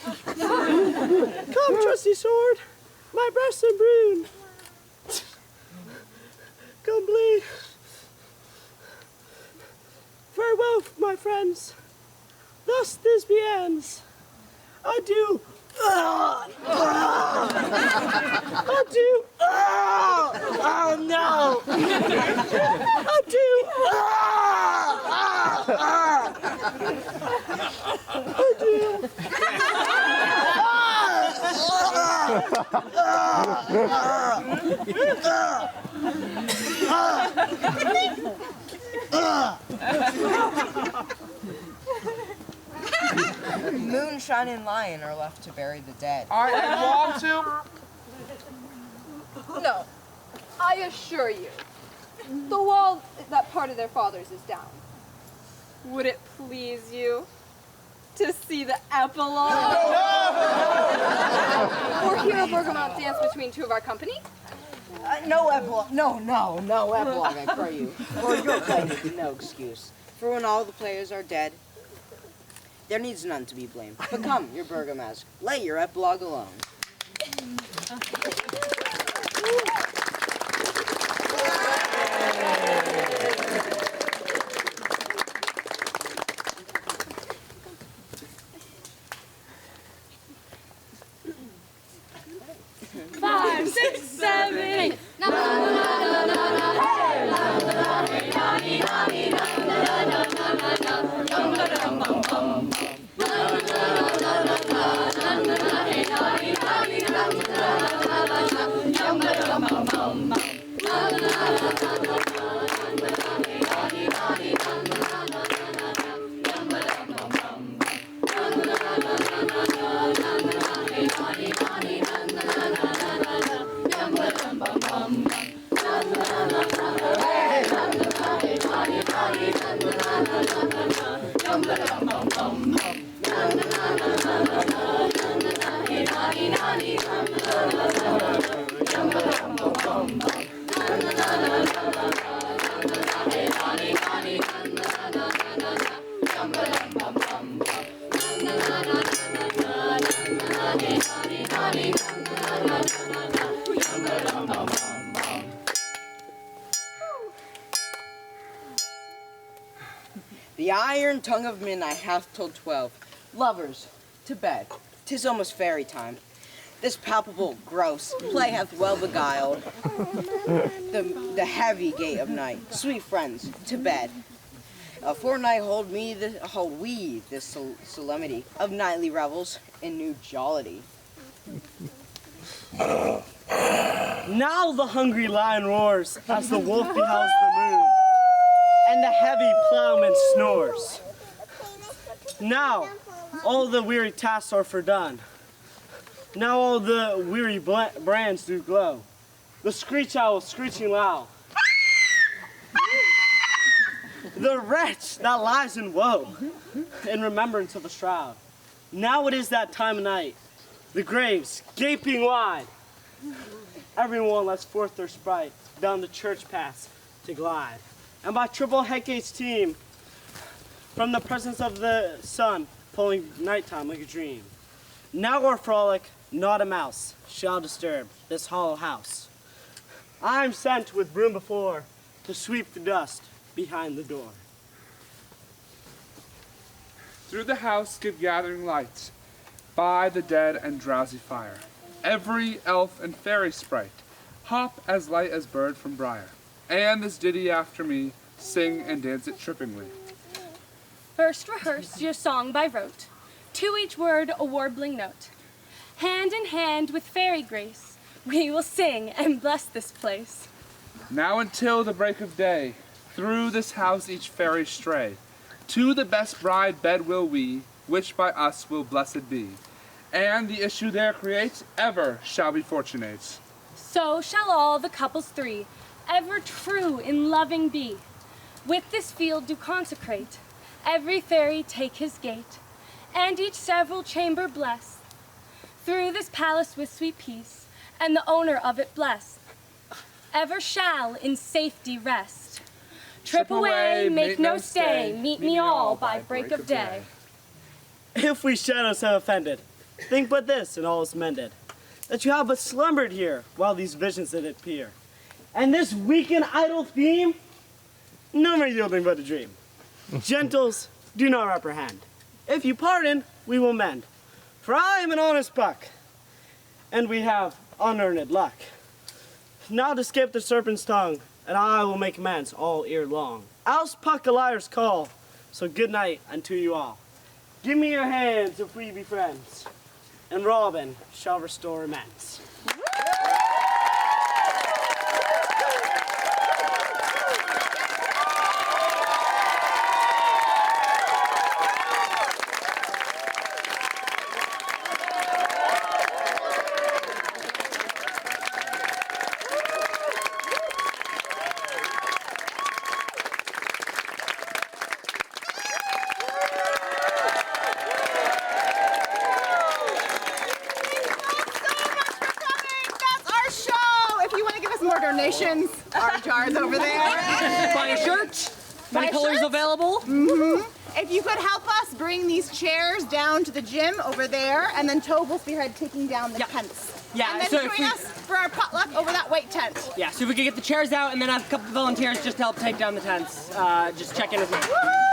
Come, trusty sword, my breast embruin. Come bleed. Farewell, my friends. Thus Thisbe ends. Adieu. Adieu. Oh no. Adieu. Moonshine and Lion are left to bury the dead. I want to. No, I assure you, the wall that part of their fathers is down. Would it please you to see the epilogue? Or hear a bergamot dance between two of our company? No epilogue. No epilogue, I pray you. For your play would be no excuse. For when all the players are dead, there needs none to be blamed. But come, your Bergamask, lay your epilogue alone. Five, six, seven, eight. The iron tongue of midnight hath told 12. Lovers, to bed. 'Tis almost fairy time. This palpable, gross play hath well beguiled the heavy gate of night. Sweet friends, to bed. A fortnight hold we this solemnity of nightly revels in new jollity. Now the hungry lion roars as the wolf beholds the moon, and the heavy plowman snores. Now all the weary tasks are fordone. Now all the weary brands do glow. The screech owl screeching loud. The wretch that lies in woe, in remembrance of a shroud. Now it is that time of night, the graves gaping wide. Everyone lets forth their sprite down the church paths to glide. And by triple Hecate's team, from the presence of the sun, pulling nighttime like a dream. Now our frolic, not a mouse, shall disturb this hollow house. I'm sent with broom before to sweep the dust behind the door. Through the house give gathering light, by the dead and drowsy fire. Every elf and fairy sprite hop as light as bird from briar. And this ditty after me, sing and dance it trippingly. First rehearse your song by rote, to each word a warbling note. Hand in hand with fairy grace, we will sing and bless this place. Now until the break of day, through this house each fairy stray. To the best bride bed will we, which by us will blessed be. And the issue there creates ever shall be fortunate. So shall all the couples three, ever true in loving be. With this field do consecrate, every fairy take his gate, and each several chamber bless. Through this palace with sweet peace, and the owner of it bless. Ever shall in safety rest. Trip away, make no stay, meet me all by break of day. If we shadows have offended, think but this, and all is mended, that you have but slumbered here while these visions did appear. And this weak and idle theme, no more yielding but a dream. Gentles, do not reprehend. If you pardon, we will mend. For I am an honest buck, and we have unearned luck. Now to escape the serpent's tongue, and I will make amends all ear long. Else Puck a liar's call, so good night unto you all. Give me your hands if we be friends, and Robin shall restore amends. Donations, our jars over there. Buy a shirt. Many colors available. If you could help us bring these chairs down to the gym over there, and then Tobe will spearhead taking down the tents. Yeah, and then so join us for our potluck over that white tent. Yeah, so if we could get the chairs out and then have a couple of volunteers just to help take down the tents, just check in with me. Woo-hoo!